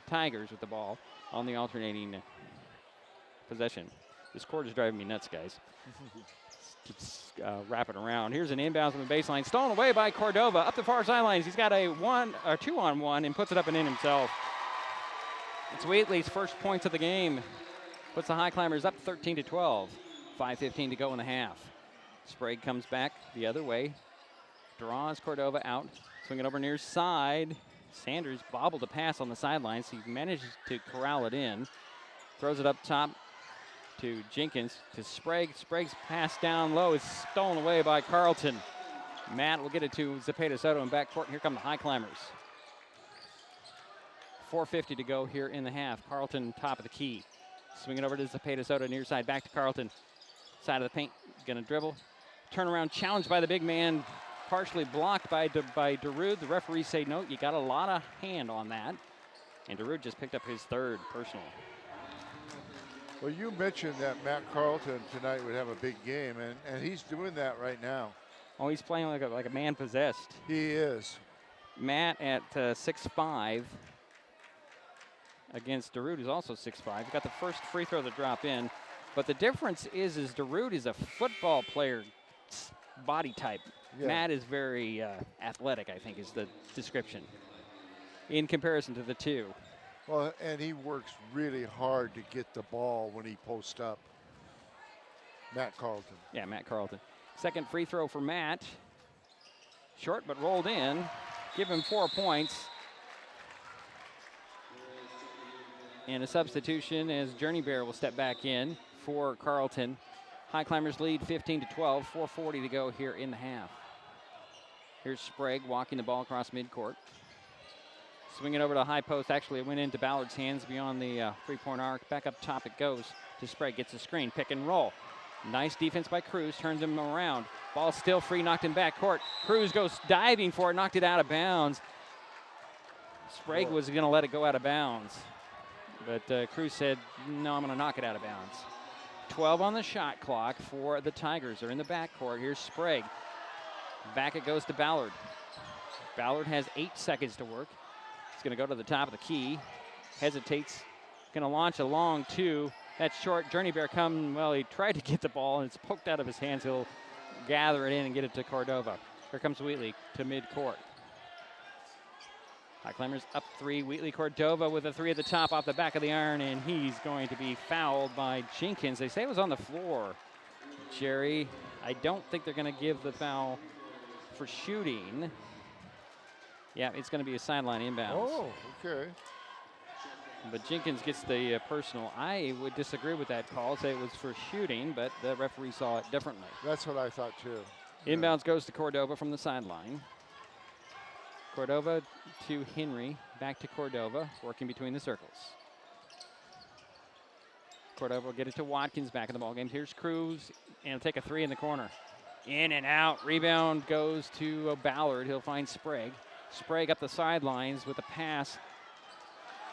C: Tigers with the ball on the alternating possession. This court is driving me nuts, guys. Keeps wrapping around. Here's an inbounds on the baseline, stolen away by Cordova up the far sidelines. He's got a 2-on-1 and puts it up and in himself. It's Wheatley's first points of the game. Puts the Highclimbers up 13-12. 5:15 to go in the half. Sprague comes back the other way, draws Cordova out, swing it over near side. Sanders bobbled a pass on the sidelines. He manages to corral it in, throws it up top to Jenkins, to Sprague. Sprague's pass down low is stolen away by Carlton. Matt will get it to Cepeda Soto in backcourt. Here come the Highclimbers. 4:50 to go here in the half. Carlton top of the key. Swing it over to Cepeda Soto near side, back to Carlton. Side of the paint, gonna dribble. Turnaround challenged by the big man, partially blocked by DeRude. The referees say, no, you got a lot of hand on that. And DeRude just picked up his third personal.
J: Well, you mentioned that Matt Carlton tonight would have a big game, and he's doing that right now.
C: Oh, he's playing like a man possessed.
J: He is.
C: Matt at 6'5", against DeRude, who's also 6'5". He got the first free throw to drop in. But the difference is DeRude is a football player body type. Yeah. Matt is very athletic, I think is the description, in comparison to the two.
J: Well, and he works really hard to get the ball when he posts up. Matt Carlton.
C: Yeah, Matt Carlton. Second free throw for Matt. Short, but rolled in. Give him 4 points. And a substitution as Journey Bear will step back in for Carlton. Highclimbers lead 15-12, 4:40 to go here in the half. Here's Sprague walking the ball across midcourt. Swing it over to the high post. Actually, it went into Ballard's hands beyond the three-point arc. Back up top it goes to Sprague. Gets a screen, pick and roll. Nice defense by Cruz, turns him around. Ball still free, knocked in back court. Cruz goes diving for it, knocked it out of bounds. Sprague was going to let it go out of bounds. But Cruz said, no, I'm going to knock it out of bounds. 12 on the shot clock for the Tigers. They're in the backcourt. Here's Sprague. Back it goes to Ballard. Ballard has 8 seconds to work. He's going to go to the top of the key. Hesitates. Going to launch a long 2. That's short. Journey Bear he tried to get the ball, and it's poked out of his hands. He'll gather it in and get it to Cordova. Here comes Wheatley to midcourt. Highclimbers up 3. Wheatley Cordova with a 3 at the top off the back of the iron, and he's going to be fouled by Jenkins. They say it was on the floor. Jerry, I don't think they're going to give the foul for shooting. Yeah, it's going to be a sideline inbounds.
J: Oh, okay.
C: But Jenkins gets the personal. I would disagree with that call, say it was for shooting, but the referee saw it differently.
J: That's what I thought too.
C: Inbounds goes to Cordova from the sideline. Cordova to Henry, back to Cordova, working between the circles. Cordova will get it to Watkins back in the ballgame. Here's Cruz, and he'll take a 3 in the corner. In and out. Rebound goes to Ballard. He'll find Sprague. Sprague up the sidelines with a pass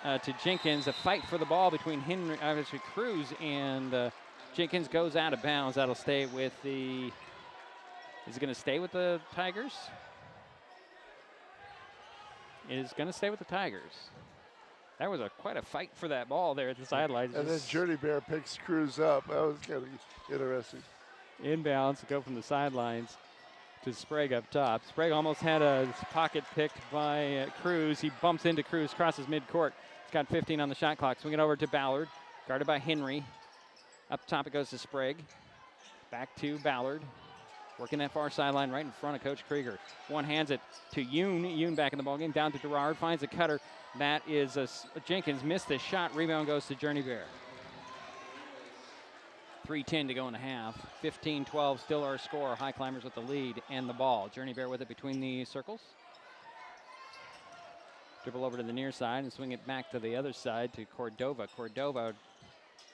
C: to Jenkins. A fight for the ball between Cruz and Jenkins goes out of bounds. That'll stay with the. Is it going to stay with the Tigers? It is going to stay with the Tigers. That was quite a fight for that ball there at the sidelines.
J: And then Journey Bear picks Cruz up. That was kind of interesting.
C: Inbounds go from the sidelines to Sprague up top. Sprague almost had a pocket picked by Cruz. He bumps into Cruz, crosses midcourt. He's got 15 on the shot clock. Swing it over to Ballard, guarded by Henry. Up top it goes to Sprague. Back to Ballard. Working that far sideline right in front of Coach Krieger. One hands it to Yoon. Yoon back in the ballgame. Down to Gerard. Finds a cutter. That is Jenkins. Missed the shot. Rebound goes to Journey Bear. 3:10 to go in the half. 15-12 still our score. Highclimbers with the lead and the ball. Journey Bear with it between the circles. Dribble over to the near side and swing it back to the other side to Cordova. Cordova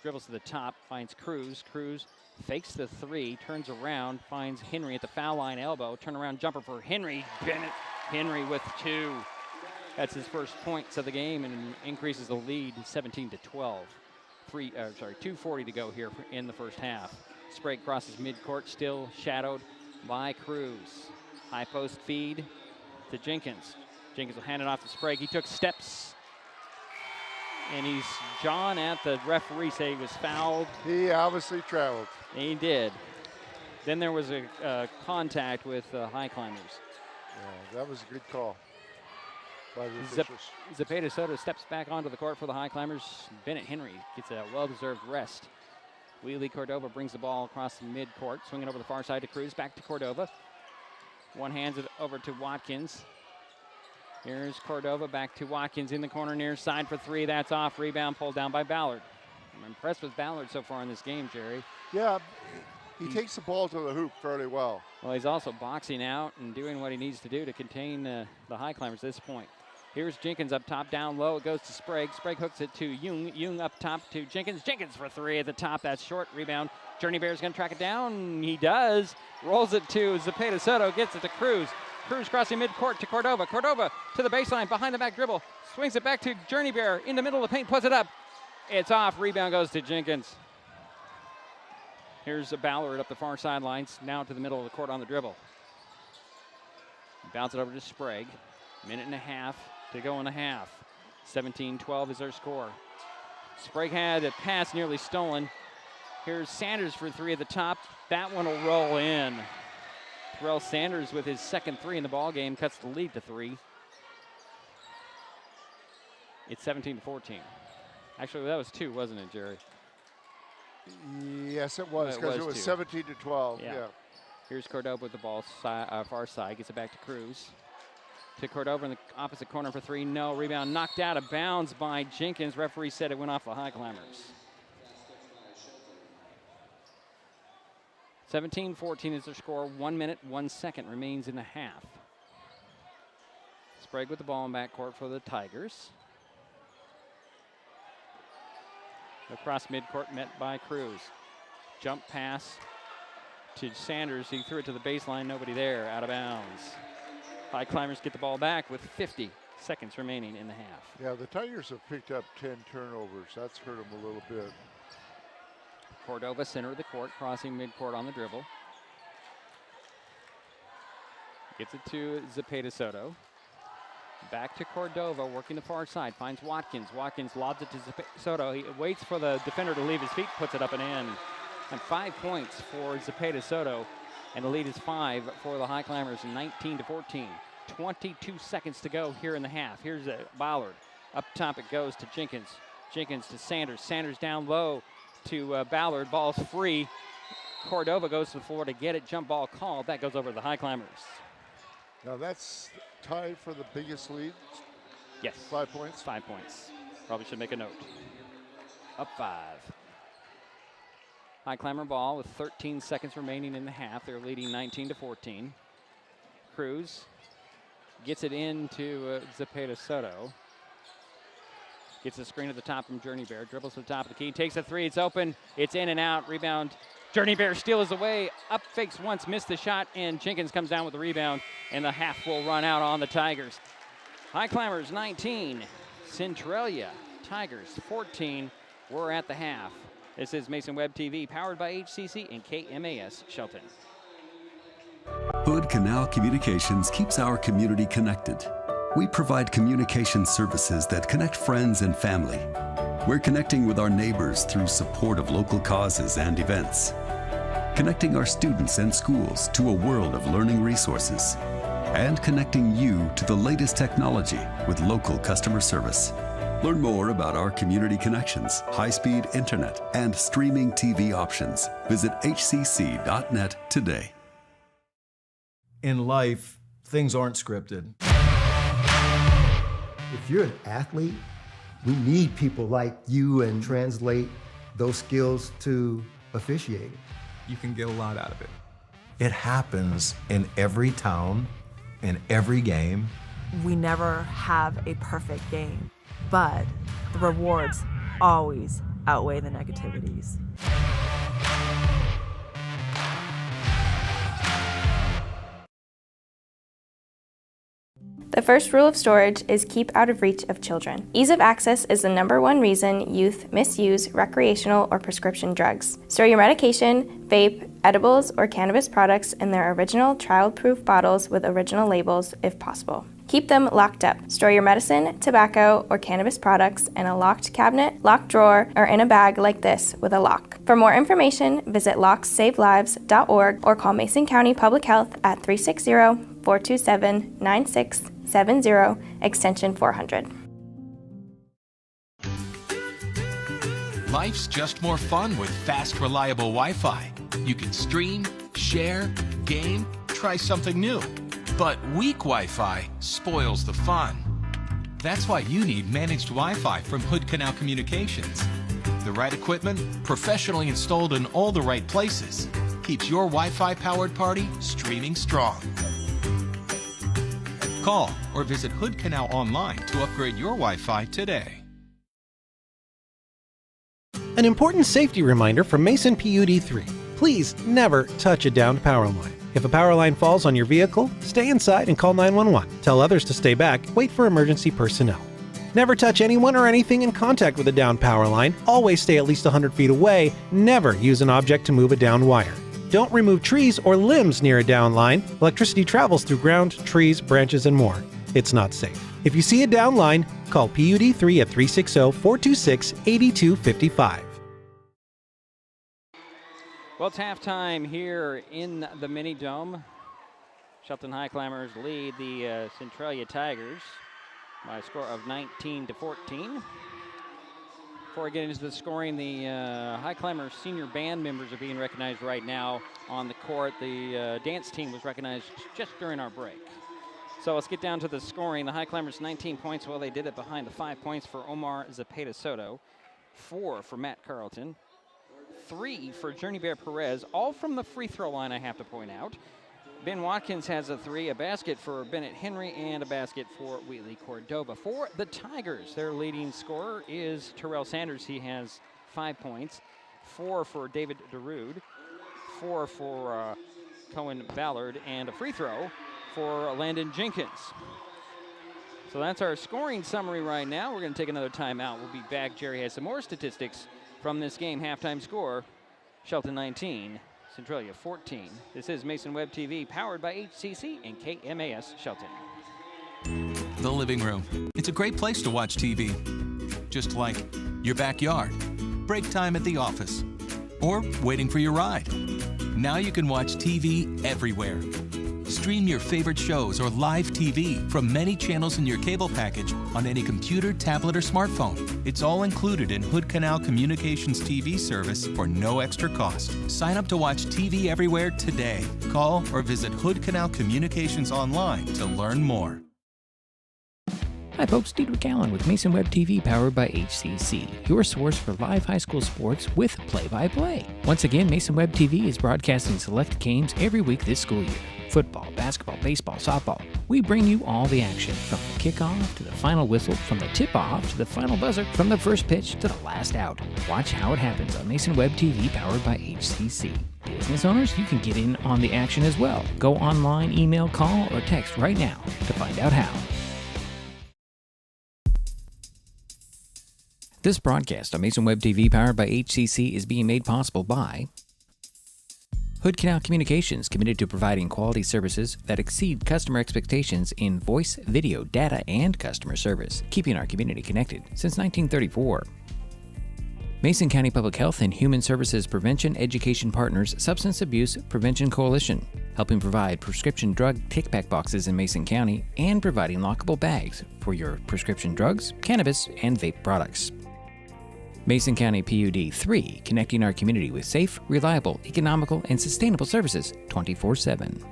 C: dribbles to the top. Finds Cruz. Cruz fakes the 3, turns around, finds Henry at the foul line elbow. Turnaround jumper for Henry. Bennett. Henry with 2. That's his first points of the game and increases the lead 17-12. 2:40 to go here in the first half. Sprague crosses midcourt, still shadowed by Cruz. High post feed to Jenkins. Jenkins will hand it off to Sprague. He took steps. And he's John at the referee say he was fouled.
J: He obviously traveled.
C: He did. Then there was a contact with Highclimbers.
J: Yeah, that was a good call by the officials.
C: Zepeda Soto steps back onto the court for the Highclimbers. Bennett Henry gets a well-deserved rest. Wheatley Cordova brings the ball across the midcourt, swinging over the far side to Cruz, back to Cordova. One hands it over to Watkins. Here's Cordova back to Watkins in the corner near side for 3. That's off. Rebound pulled down by Ballard. I'm impressed with Ballard so far in this game, Jerry.
J: Yeah, he takes the ball to the hoop fairly well.
C: Well, he's also boxing out and doing what he needs to do to contain the Highclimbers at this point. Here's Jenkins up top, down low. It goes to Sprague. Sprague hooks it to Jung. Jung up top to Jenkins. Jenkins for 3 at the top. That's short. Rebound. Journey Bear's going to track it down. He does. Rolls it to Zepeda Soto. Gets it to Cruz. Cruz crossing midcourt to Cordova. Cordova to the baseline, behind the back dribble. Swings it back to Journey Bear in the middle of the paint, puts it up. It's off. Rebound goes to Jenkins. Here's Ballard up the far sidelines, now to the middle of the court on the dribble. Bounce it over to Sprague. Minute and a half to go in the half. 17-12 is their score. Sprague had a pass nearly stolen. Here's Sanders for 3 at the top. That one will roll in. Terrell Sanders with his second 3 in the ball game cuts the lead to 3. It's 17-14. Actually, that was 2, wasn't it, Jerry?
J: Yes, it was, because it was 17-12. Yeah.
C: Here's Cordova with the ball far side. Gets it back to Cruz. To Cordova in the opposite corner for 3. No. Rebound knocked out of bounds by Jenkins. Referee said it went off the Highclimbers. 17-14 is their score. 1 minute, 1 second remains in the half. Sprague with the ball in backcourt for the Tigers. Across midcourt, met by Cruz. Jump pass to Sanders. He threw it to the baseline. Nobody there. Out of bounds. Highclimbers get the ball back with 50 seconds remaining in the half.
J: Yeah, the Tigers have picked up 10 turnovers. That's hurt them a little bit.
C: Cordova, center of the court, crossing midcourt on the dribble. Gets it to Zepeda Soto. Back to Cordova, working the far side, finds Watkins. Watkins lobs it to Soto. He waits for the defender to leave his feet, puts it up and in. And 5 points for Zepeda Soto. And the lead is 5 for the Highclimbers, 19-14. 22 seconds to go here in the half. Here's Ballard. Up top it goes to Jenkins. Jenkins to Sanders. Sanders down low to Ballard. Ball's free. Cordova goes to the floor to get it. Jump ball called. That goes over the Highclimbers.
J: Now that's tied for the biggest lead.
C: Yes.
J: 5 points?
C: 5 points. Probably should make a note. Up 5. Highclimber ball with 13 seconds remaining in the half. They're leading 19-14. Cruz gets it into Zepeda Soto. Gets a screen at the top from Journey Bear. Dribbles to the top of the key. Takes a three. It's open. It's in and out. Rebound. Journey Bear steals away. Up fakes once. Missed the shot. And Jenkins comes down with the rebound. And the half will run out on the Tigers. Highclimbers 19. Centralia Tigers 14. We're at the half. This is Mason Web TV, powered by HCC and KMAS Shelton.
I: Hood Canal Communications keeps our community connected. We provide communication services that connect friends and family. We're connecting with our neighbors through support of local causes and events. Connecting our students and schools to a world of learning resources. And connecting you to the latest technology with local customer service. Learn more about our community connections, high-speed internet, and streaming TV options. Visit hcc.net today.
L: In life, things aren't scripted.
M: If you're an athlete, we need people like you and translate those skills to officiating.
L: You can get a lot out of it. It happens in every town, in every game.
N: We never have a perfect game, but the rewards always outweigh the negativities.
K: The first rule of storage is keep out of reach of children. Ease of access is the #1 reason youth misuse recreational or prescription drugs. Store your medication, vape, edibles, or cannabis products in their original child-proof bottles with original labels if possible. Keep them locked up. Store your medicine, tobacco, or cannabis products in a locked cabinet, locked drawer, or in a bag like this with a lock. For more information, visit locksavelives.org or call Mason County Public Health at 360-427-9670, extension 400.
E: Life's just more fun with fast, reliable Wi-Fi. You can stream, share, game, try something new. But weak Wi-Fi spoils the fun. That's why you need managed Wi-Fi from Hood Canal Communications. The right equipment, professionally installed in all the right places, keeps your Wi-Fi powered party streaming strong. Call or visit Hood Canal online to upgrade your Wi-Fi today.
F: An important safety reminder from Mason PUD3. Please never touch a downed power line. If a power line falls on your vehicle, stay inside and call 911. Tell others to stay back, wait for emergency personnel. Never touch anyone or anything in contact with a downed power line. Always stay at least 100 feet away. Never use an object to move a downed wire. Don't remove trees or limbs near a downed line. Electricity travels through ground, trees, branches, and more. It's not safe. If you see a downed line, call PUD3 at 360-426-8255.
C: Well, it's halftime here in the Mini Dome. Shelton Highclimbers lead the Centralia Tigers by a score of 19-14. Before we get into the scoring, the Highclimbers senior band members are being recognized right now on the court. The dance team was recognized just during our break. So let's get down to the scoring. The Highclimbers 19 points. Well, they did it behind the 5 points for Omar Zepeda Soto, 4 for Matt Carlton, 3 for Journey Bear Perez, all from the free throw line, I have to point out. Ben Watkins has a 3, a basket for Bennett Henry, and a basket for Wheatley Cordova. For the Tigers, their leading scorer is Terrell Sanders. He has 5 points, 4 for David Darude, 4 for Cohen Ballard, and a free throw for Landon Jenkins. So that's our scoring summary right now. We're going to take another timeout. We'll be back. Jerry has some more statistics from this game. Halftime score, Shelton 19, Centralia 14. This is Mason Web TV, powered by HCC and KMAS Shelton.
E: The living room. It's a great place to watch TV. Just like your backyard, break time at the office, or waiting for your ride. Now you can watch TV everywhere. Stream your favorite shows or live TV from many channels in your cable package on any computer, tablet, or smartphone. It's all included in Hood Canal Communications TV service for no extra cost. Sign up to watch TV everywhere today. Call or visit Hood Canal Communications online to learn more.
B: Hi folks, Diedrich Allen with Mason Web TV powered by HCC, your source for live high school sports with play-by-play. Once again, Mason Web TV is broadcasting select games every week this school year. Football, basketball, baseball, softball. We bring you all the action, from the kickoff to the final whistle, from the tip-off to the final buzzer, from the first pitch to the last out. Watch how it happens on Mason Web TV powered by HCC. Business owners, you can get in on the action as well. Go online, email, call, or text right now to find out how. This broadcast on Mason Web TV powered by HCC is being made possible by Hood Canal Communications, committed to providing quality services that exceed customer expectations in voice, video, data, and customer service, keeping our community connected since 1934. Mason County Public Health and Human Services Prevention Education Partners Substance Abuse Prevention Coalition, helping provide prescription drug take-back boxes in Mason County and providing lockable bags for your prescription drugs, cannabis, and vape products. Mason County PUD 3, connecting our community with safe, reliable, economical, and sustainable services 24/7.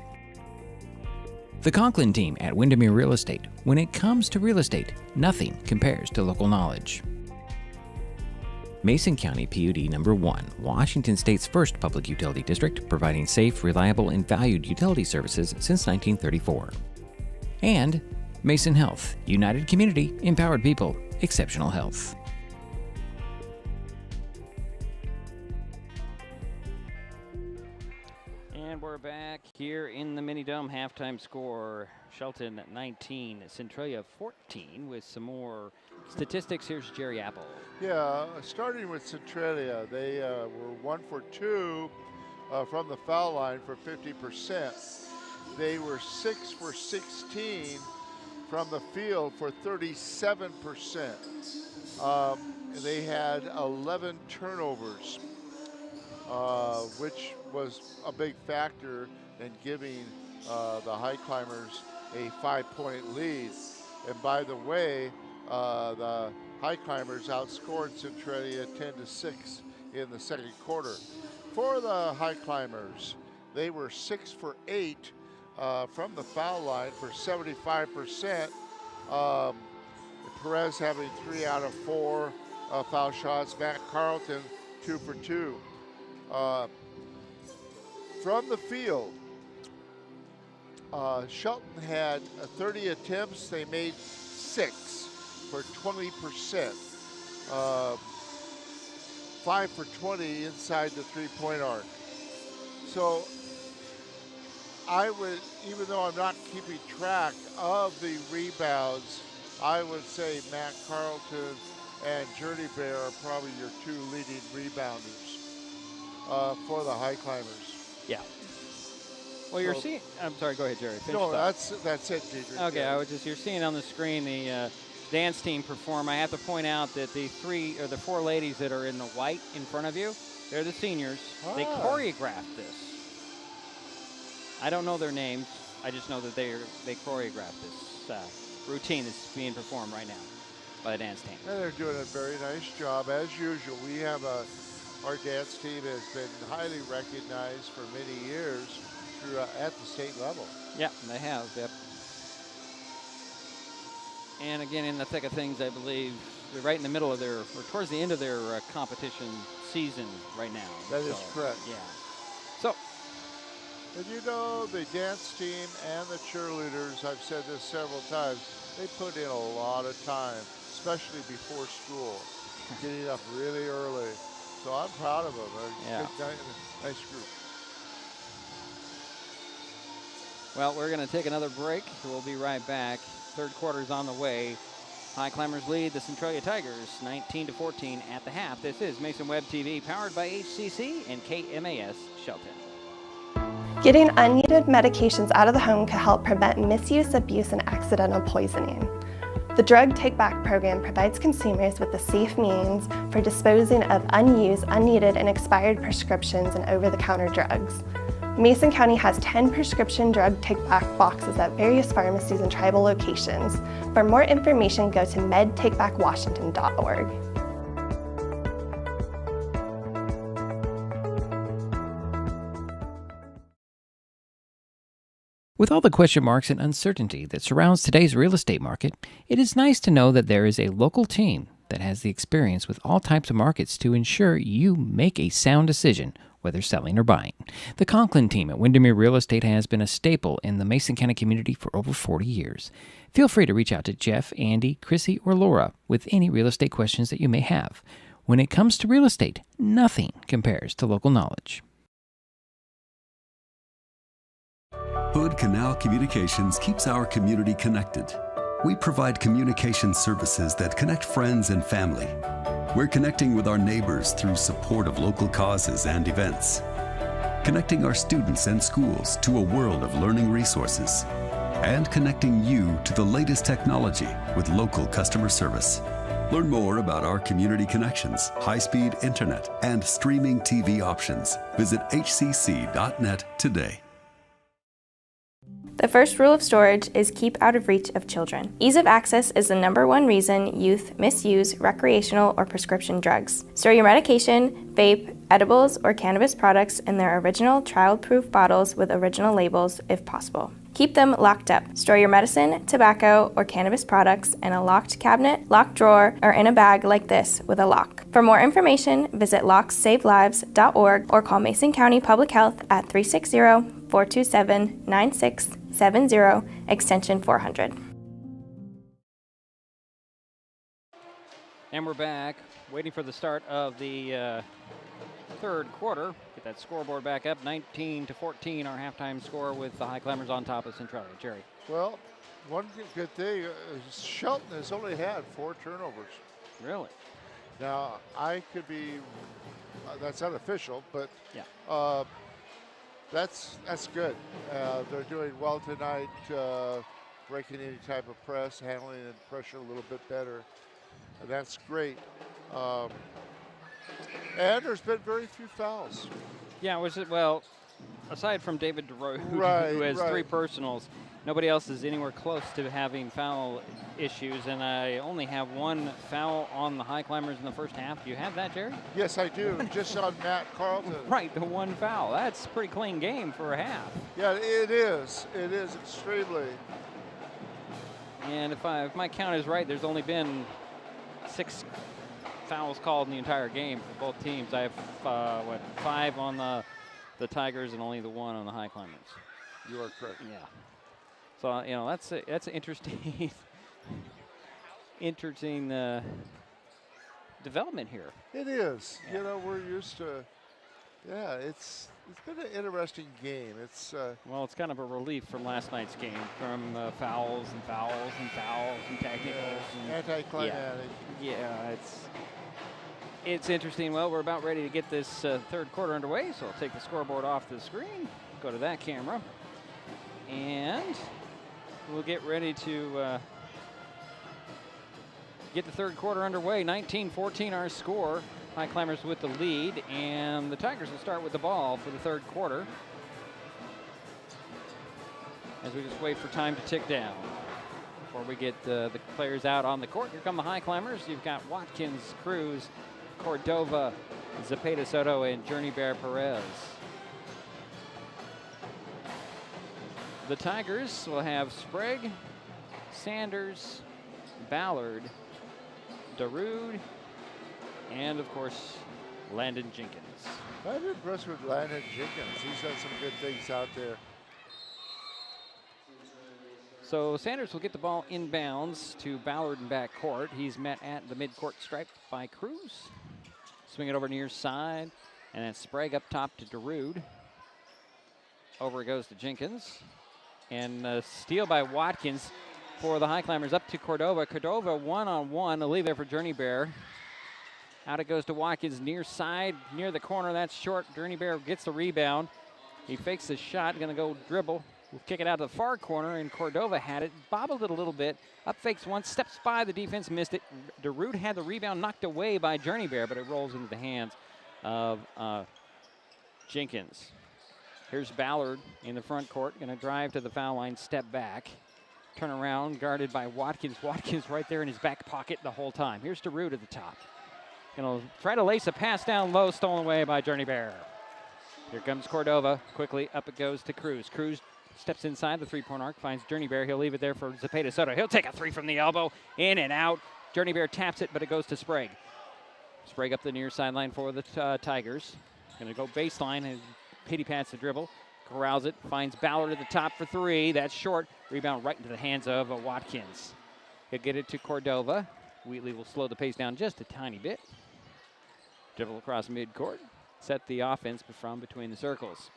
B: The Conklin team at Windermere Real Estate. When it comes to real estate, nothing compares to local knowledge. Mason County PUD number 1, Washington State's first public utility district, providing safe, reliable, and valued utility services since 1934. And Mason Health, united community, empowered people, exceptional health.
C: And we're back here in the Mini Dome. Halftime score, Shelton 19, Centralia 14, with some more statistics. Here's Jerry Apple.
J: Yeah, starting with Centralia, they were 1 for 2 from the foul line for 50%. They were 6 for 16 from the field for 37%. They had 11 turnovers, which was a big factor in giving the Highclimbers a 5-point lead. And by the way, the Highclimbers outscored Centralia 10-6 in the second quarter. For the Highclimbers, they were 6 for 8 from the foul line for 75%. Perez having 3 out of 4 foul shots. Matt Carlton 2 for 2. From the field, Shelton had 30 attempts. They made 6 for 20%. 5 for 20 inside the 3-point arc. So I would, even though I'm not keeping track of the rebounds, I would say Matt Carlton and Journey Bear are probably your 2 leading rebounders for the Highclimbers.
C: Yeah. Well, you're seeing. I'm sorry. Go ahead, Jerry.
J: No, that's it, Diedrich.
C: Okay, I was just. You're seeing on the screen the dance team perform. I have to point out that the 4 ladies that are in the white in front of you, they're the seniors. They choreographed this. I don't know their names. I just know that they choreographed this routine that's being performed right now by the dance team.
J: And they're doing a very nice job as usual. We have our dance team has been highly recognized for many years at the state level.
C: Yeah, they have. Yep. And again, in the thick of things, I believe they're right in the middle of or towards the end of their competition season right now.
J: That is correct.
C: Yeah. So.
J: And you know, the dance team and the cheerleaders, I've said this several times, they put in a lot of time, especially before school, getting up really early. So I'm proud of them.
C: Yeah.
J: Nice group.
C: Well, we're going to take another break. We'll be right back. Third quarter's on the way. Highclimbers lead the Centralia Tigers 19-14 at the half. This is Mason Web TV, powered by HCC and KMAS Shelton.
K: Getting unneeded medications out of the home can help prevent misuse, abuse, and accidental poisoning. The Drug Take-Back program provides consumers with a safe means for disposing of unused, unneeded, and expired prescriptions and over-the-counter drugs. Mason County has 10 prescription drug take-back boxes at various pharmacies and tribal locations. For more information, go to medtakebackwashington.org.
B: With all the question marks and uncertainty that surrounds today's real estate market, it is nice to know that there is a local team that has the experience with all types of markets to ensure you make a sound decision, whether selling or buying. The Conklin team at Windermere Real Estate has been a staple in the Mason County community for over 40 years. Feel free to reach out to Jeff, Andy, Chrissy, or Laura with any real estate questions that you may have. When it comes to real estate, nothing compares to local knowledge.
I: Hood Canal Communications keeps our community connected. We provide communication services that connect friends and family. We're connecting with our neighbors through support of local causes and events. Connecting our students and schools to a world of learning resources. And connecting you to the latest technology with local customer service. Learn more about our community connections, high-speed internet, and streaming TV options. Visit hcc.net today.
O: The first rule of storage is keep out of reach of children. Ease of access is the #1 reason youth misuse recreational or prescription drugs. Store your medication, vape, edibles, or cannabis products in their original child-proof bottles with original labels if possible. Keep them locked up. Store your medicine, tobacco, or cannabis products in a locked cabinet, locked drawer, or in a bag like this with a lock. For more information, visit locksavelives.org or call Mason County Public Health at 360-427-9670, extension 400.
C: And we're back, waiting for the start of the third quarter. Get that scoreboard back up, 19-14, our halftime score with the Highclimbers on top of Centralia. Jerry.
J: Well, one good thing is Shelton has only had 4 turnovers.
C: Really?
J: Now, I could be, that's unofficial, but
C: yeah.
J: That's good. They're doing well tonight, breaking any type of press, handling the pressure a little bit better. That's great. And there's been very few fouls.
C: Yeah, well, aside from David DeRoe, who has 3 personals, nobody else is anywhere close to having foul issues, and I only have 1 foul on the Highclimbers in the first half. Do you have that, Jerry?
J: Yes, I do. Just on Matt Carlton.
C: Right, the 1 foul. That's a pretty clean game for a half.
J: Yeah, it is. It is extremely.
C: And if my count is right, there's only been 6 fouls called in the entire game for both teams. I have 5 on the Tigers and only the 1 on the Highclimbers.
J: You are correct.
C: Yeah. So that's an interesting interesting development here.
J: It is.
C: Yeah.
J: We're used to. Yeah, it's been an interesting game. It's
C: well, it's kind of a relief from last night's game, from fouls and technicals and
J: anticlimactic.
C: Yeah, it's interesting. Well, we're about ready to get this third quarter underway, so I'll take the scoreboard off the screen, go to that camera, and we'll get ready to get the third quarter underway. 19-14 our score. Highclimbers with the lead, and the Tigers will start with the ball for the third quarter as we just wait for time to tick down before we get the players out on the court. Here come the Highclimbers. You've got Watkins, Cruz, Cordova, Zepeda Soto, and Journey Bear Perez. The Tigers will have Sprague, Sanders, Ballard, Darude, and of course, Landon Jenkins.
J: I'm impressed with Landon Jenkins. He's done some good things out there.
C: So Sanders will get the ball inbounds to Ballard in backcourt. He's met at the midcourt stripe by Cruz. Swing it over near side, and then Sprague up top to Darude. Over it goes to Jenkins. And steal by Watkins for the Highclimbers up to Cordova. Cordova one-on-one, a leave there for Journey Bear. Out it goes to Watkins near side, near the corner. That's short. Journey Bear gets the rebound. He fakes the shot, gonna go dribble. will kick it out to the far corner, and Cordova had it, bobbled it a little bit, up fakes once, steps by the defense, missed it. DeRute had the rebound knocked away by Journey Bear, but it rolls into the hands of Jenkins. Here's Ballard in the front court, going to drive to the foul line, step back, turn around, guarded by Watkins. Watkins right there in his back pocket the whole time. Here's DeRute at the top. Going to try to lace a pass down low, stolen away by Journey Bear. Here comes Cordova. Quickly up it goes to Cruz. Cruz steps inside the three-point arc, finds Journey Bear. He'll leave it there for Zepeda Soto. He'll take a three from the elbow, in and out. Journey Bear taps it, but it goes to Sprague. Sprague up the near sideline for the Tigers. Going to go baseline and pity pats the dribble. Corrals it, finds Ballard at the top for three. That's short. Rebound right into the hands of Watkins. He'll get it to Cordova. Wheatley will slow the pace down just a tiny bit. Dribble across midcourt. Set the offense from between the circles.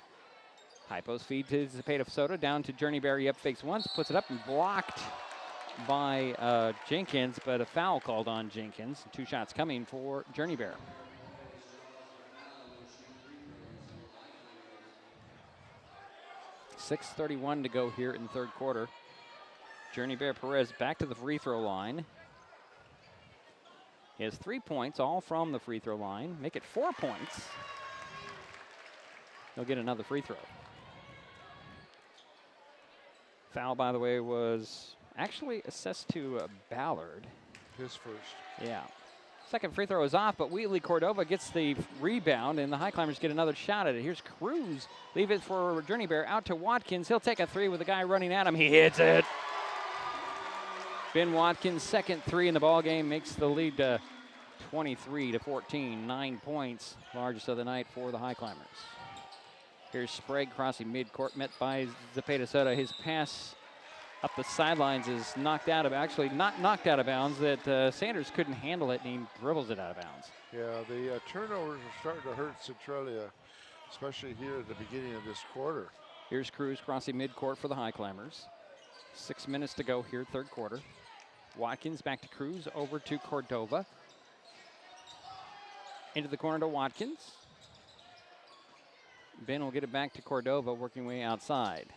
C: High post feed to Zepeda Soto, down to Journey Bear. He up fakes once, puts it up and blocked by Jenkins, but a foul called on Jenkins. 2 shots coming for Journey Bear. .6:31 to go here in the third quarter. Journey Bear Perez back to the free throw line. He has 3 points, all from the free throw line. Make it 4 points. He'll get another free throw. Foul, by the way, was actually assessed to Ballard.
J: His first.
C: Yeah. Second free throw is off, but Wheatley Cordova gets the rebound, and the Highclimbers get another shot at it. Here's Cruz. Leave it for Journey Bear out to Watkins. He'll take a three with the guy running at him. He hits it. Ben Watkins' second three in the ball game makes the lead 23-14. 9 points, largest of the night for the Highclimbers. Here's Sprague crossing midcourt, met by Zepeda Soto. His pass up the sidelines is knocked out of, actually not knocked out of bounds, that Sanders couldn't handle it, and he dribbles it out of bounds.
J: Yeah, the turnovers are starting to hurt Centralia, especially here at the beginning of this quarter.
C: Here's Cruz crossing midcourt for the Highclimbers. 6 minutes to go here, third quarter. Watkins back to Cruz, over to Cordova. Into the corner to Watkins. Ben will get it back to Cordova, working way outside.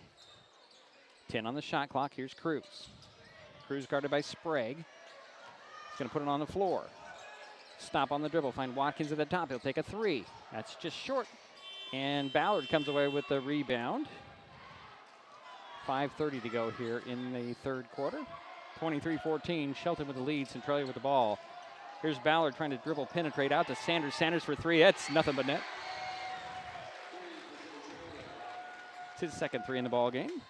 C: 10 on the shot clock. Here's Cruz. Cruz guarded by Sprague. He's going to put it on the floor. Stop on the dribble. Find Watkins at the top. He'll take a three. That's just short. And Ballard comes away with the rebound. 5:30 to go here in the third quarter. 23-14. Shelton with the lead. Centralia with the ball. Here's Ballard trying to dribble, penetrate out to Sanders. Sanders for three. That's nothing but net. It's his second three in the ball game.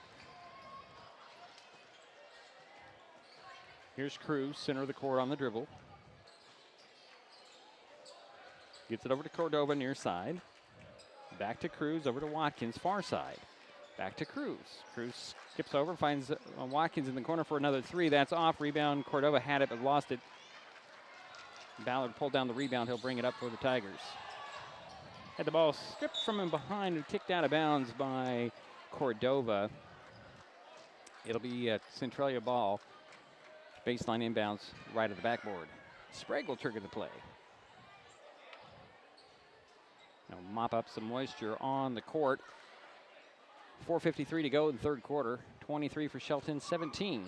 C: Here's Cruz, center of the court on the dribble. Gets it over to Cordova, near side. Back to Cruz, over to Watkins, far side. Back to Cruz. Cruz skips over, finds Watkins in the corner for another three. That's off. Rebound. Cordova had it, but lost it. Ballard pulled down the rebound. He'll bring it up for the Tigers. Had the ball stripped from him behind and kicked out of bounds by Cordova. It'll be a Centralia ball. Baseline inbounds right at the backboard. Sprague will trigger the play. Now mop up some moisture on the court. 4:53 to go in the third quarter. 23 for Shelton, 17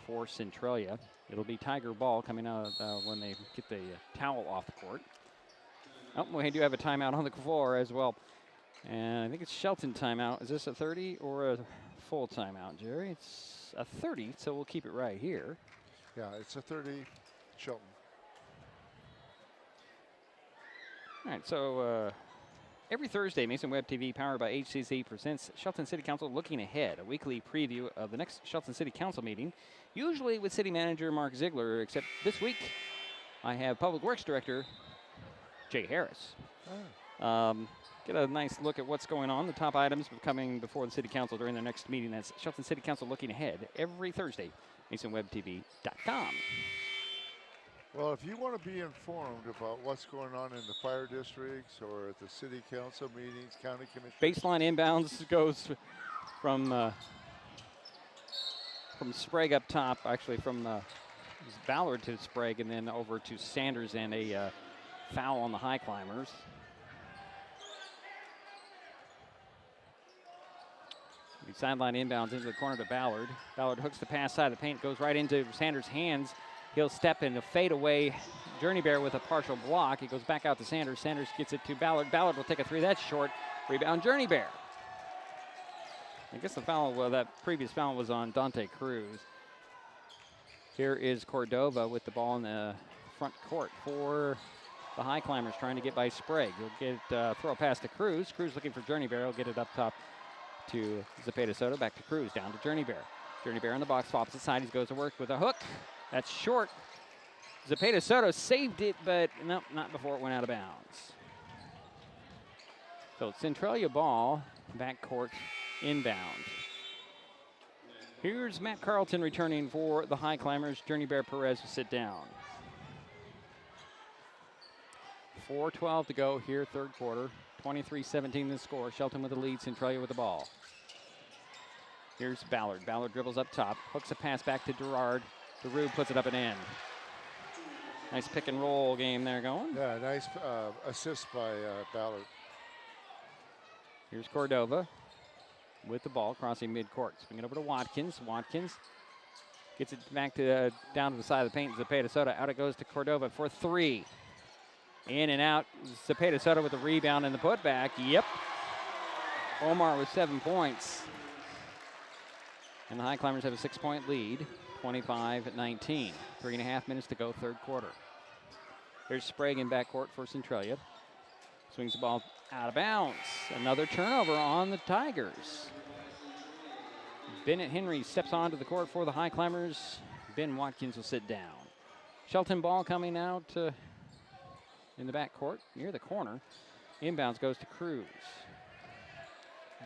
C: for Centralia. It'll be Tiger ball coming out when they get the towel off the court. Oh, we do have a timeout on the floor as well. And I think it's Shelton timeout. Is this a 30 or a full timeout, Jerry? It's a 30, so we'll keep it right here.
J: Yeah, it's a 30, Shelton.
C: All right, so every Thursday, Mason Web TV, powered by HCC, presents Shelton City Council Looking Ahead, a weekly preview of the next Shelton City Council meeting, usually with City Manager Mark Ziegler, except this week I have Public Works Director Jay Harris. Get a nice look at what's going on, the top items coming before the City Council during their next meeting. That's Shelton City Council Looking Ahead every Thursday, MasonWebTV.com.
J: Well, if you want to be informed about what's going on in the fire districts or at the City Council meetings, County Commission.
C: Baseline inbounds goes from Sprague up top, actually from Ballard to Sprague, and then over to Sanders, and a foul on the Highclimbers. The sideline inbounds into the corner to Ballard. Ballard hooks the pass side of the paint, goes right into Sanders' hands. He'll step in a fadeaway Journey Bear with a partial block. He goes back out to Sanders. Sanders gets it to Ballard. Ballard will take a three. That's short. Rebound, Journey Bear. I guess the foul, well, that previous foul was on Dante Cruz. Here is Cordova with the ball in the front court for the Highclimbers, trying to get by Sprague. He'll get throw a pass to Cruz. Cruz looking for Journey Bear. He'll get it up top to Zepeda Soto. Back to Cruz, down to Journey Bear. Journey Bear in the box, opposite side. He goes to work with a hook. That's short. Zepeda Soto saved it, but nope, not before it went out of bounds. So Centralia ball, backcourt inbound. Here's Matt Carlton returning for the Highclimbers. Journey Bear Perez will sit down. 4:12 to go here, third quarter. 23-17 the score. Shelton with the lead, Centralia with the ball. Here's Ballard. Ballard dribbles up top, hooks a pass back to Gerard. Darude puts it up and in. Nice pick and roll game there going.
J: Yeah, nice assist by Ballard.
C: Here's Cordova with the ball, crossing midcourt. Swing it over to Watkins. Watkins gets it back to down to the side of the paint. Zepeda Soto. Out it goes to Cordova for three. In and out. Zepeda Soto with the rebound and the putback. Yep. Omar with 7 points. And the Highclimbers have a 6-point lead, 25-19. 3.5 minutes to go, third quarter. Here's Sprague in backcourt for Centralia. Swings the ball out of bounds. Another turnover on the Tigers. Bennett Henry steps onto the court for the Highclimbers. Ben Watkins will sit down. Shelton ball coming out in the backcourt near the corner. Inbounds goes to Cruz.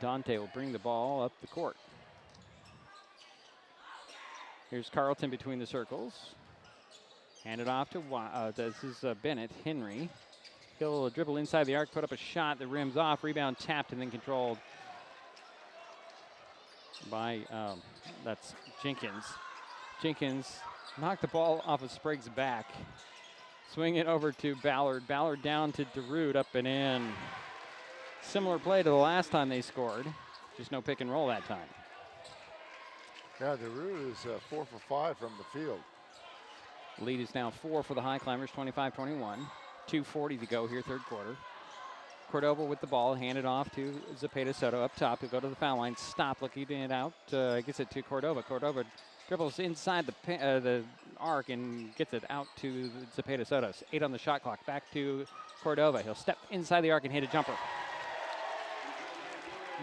C: Dante will bring the ball up the court. Here's Carlton between the circles. Hand it off to this is Bennett Henry. He'll dribble inside the arc, put up a shot that rims off. Rebound tapped and then controlled by, that's Jenkins. Jenkins knocked the ball off of Sprague's back. Swing it over to Ballard. Ballard down to Darude, up and in. Similar play to the last time they scored. Just no pick and roll that time.
J: Yeah, Darude is 4 for 5 from the field.
C: Lead is now 4 for the Highclimbers, 25-21. 2:40 to go here, third quarter. Cordova with the ball, handed off to Zepeda Soto up top. He'll go to the foul line, stop, looking it out, gets it to Cordova. Cordova dribbles inside the arc and gets it out to Zepeda Soto. 8 on the shot clock, back to Cordova. He'll step inside the arc and hit a jumper.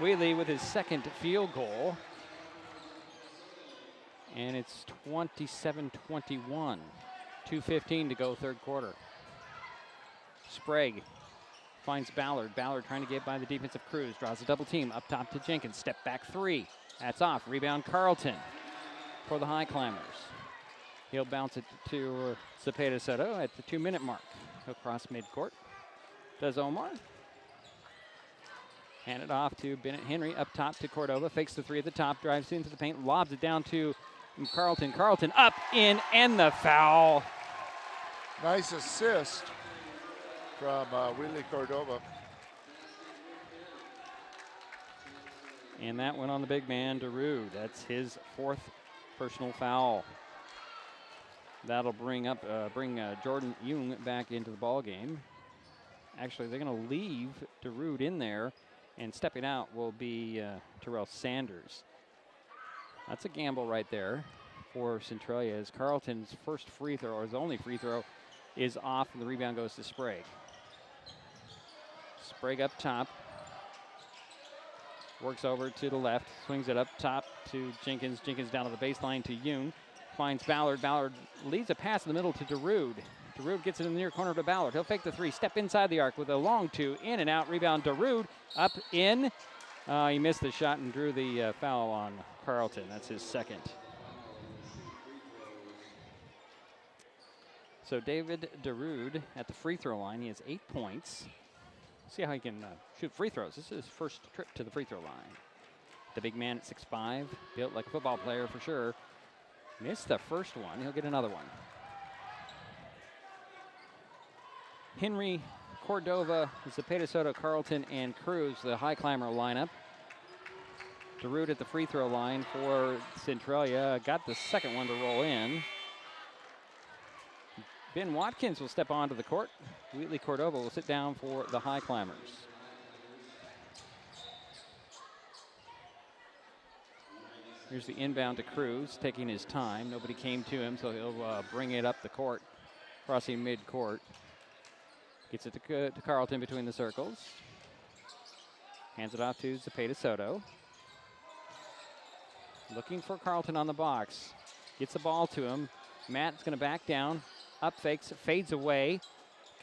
C: Wheatley with his second field goal. And it's 27-21. 2:15 to go, third quarter. Sprague finds Ballard. Ballard trying to get by the defensive Cruz. Draws a double team up top to Jenkins. Step back three. That's off. Rebound Carlton for the Highclimbers. He'll bounce it to Zepeda Soto at the 2-minute mark. He'll cross midcourt. Does Omar. Hand it off to Bennett Henry up top to Cordova. Fakes the three at the top. Drives into the paint. Lobs it down to Carlton. Carlton up, in, and the foul.
J: Nice assist from Wheatley Cordova.
C: And that went on the big man, Darude. That's his 4th personal foul. That'll bring Jordan Jung back into the ball game. Actually, they're going to leave Darude in there, and stepping out will be Terrell Sanders. That's a gamble right there for Centralia, as Carlton's first free throw, or his only free throw, is off, and the rebound goes to Sprague. Sprague up top. Works over to the left, swings it up top to Jenkins. Jenkins down to the baseline to Jung. Finds Ballard. Ballard leads a pass in the middle to Darude. Darude gets it in the near corner to Ballard. He'll fake the three, step inside the arc with a long two, in and out. Rebound Darude, up, in. He missed the shot and drew the foul on Carlton. That's his second. So David Darude at the free throw line. He has 8 points. See how he can shoot free throws. This is his first trip to the free throw line. The big man at 6'5", built like a football player for sure. Missed the first one. He'll get another one. Henry, Cordova, Zepeda Soto, Carlton, and Cruz, the Highclimber lineup. DeRoot at the free throw line for Centralia. Got the second one to roll in. Ben Watkins will step onto the court. Wheatley Cordova will sit down for the Highclimbers. Here's the inbound to Cruz, taking his time. Nobody came to him, so he'll bring it up the court, crossing mid-court. Gets it to Carlton between the circles. Hands it off to Zepeda Soto. Looking for Carlton on the box. Gets the ball to him. Matt's going to back down. Up fakes, fades away.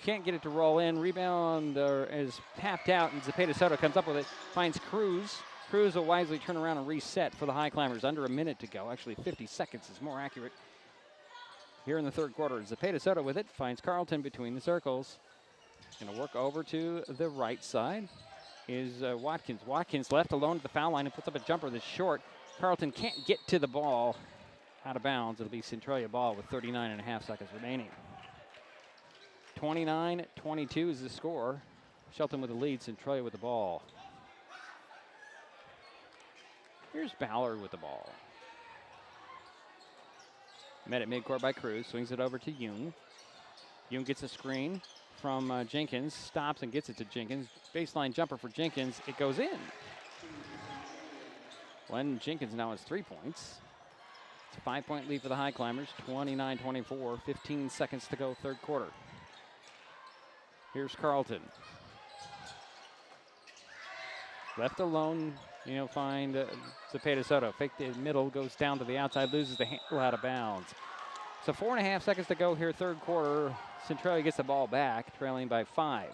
C: Can't get it to roll in. Rebound is tapped out, and Zepeda Soto comes up with it. Finds Cruz. Cruz will wisely turn around and reset for the Highclimbers. Under a minute to go. Actually, 50 seconds is more accurate. Here in the third quarter, Zepeda Soto with it. Finds Carlton between the circles. Going to work over to the right side is Watkins. Watkins left alone at the foul line and puts up a jumper that's short. Carlton can't get to the ball. Out of bounds. It'll be Centralia ball with 39.5 seconds remaining. 29-22 is the score. Shelton with the lead, Centralia with the ball. Here's Ballard with the ball. Met at midcourt by Cruz. Swings it over to Jung. Jung gets a screen from Jenkins. Stops and gets it to Jenkins. Baseline jumper for Jenkins. It goes in. Glenn Jenkins now has 3 points. It's a 5-point lead for the Highclimbers. 29-24. 15 seconds to go, third quarter. Here's Carlton. Left alone, find Zepeda Soto. Fake the middle, goes down to the outside, loses the handle out of bounds. So 4.5 seconds to go here, third quarter. Centralia gets the ball back, trailing by 5.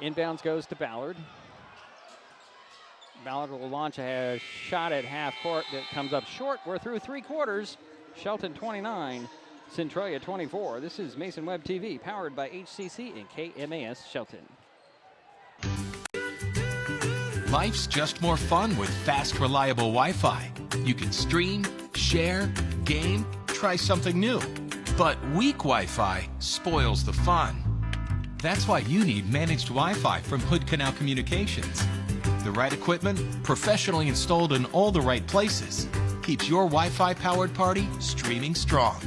C: Inbounds goes to Ballard. Ballard will launch a shot at half court that comes up short. We're through 3 quarters. Shelton 29, Centralia 24. This is Mason Web TV, powered by HCC and KMAS Shelton.
E: Life's just more fun with fast, reliable Wi-Fi. You can stream, share, game, try something new. But weak Wi-Fi spoils the fun. That's why you need managed Wi-Fi from Hood Canal Communications. The right equipment, professionally installed in all the right places, keeps your Wi-Fi powered party streaming strong.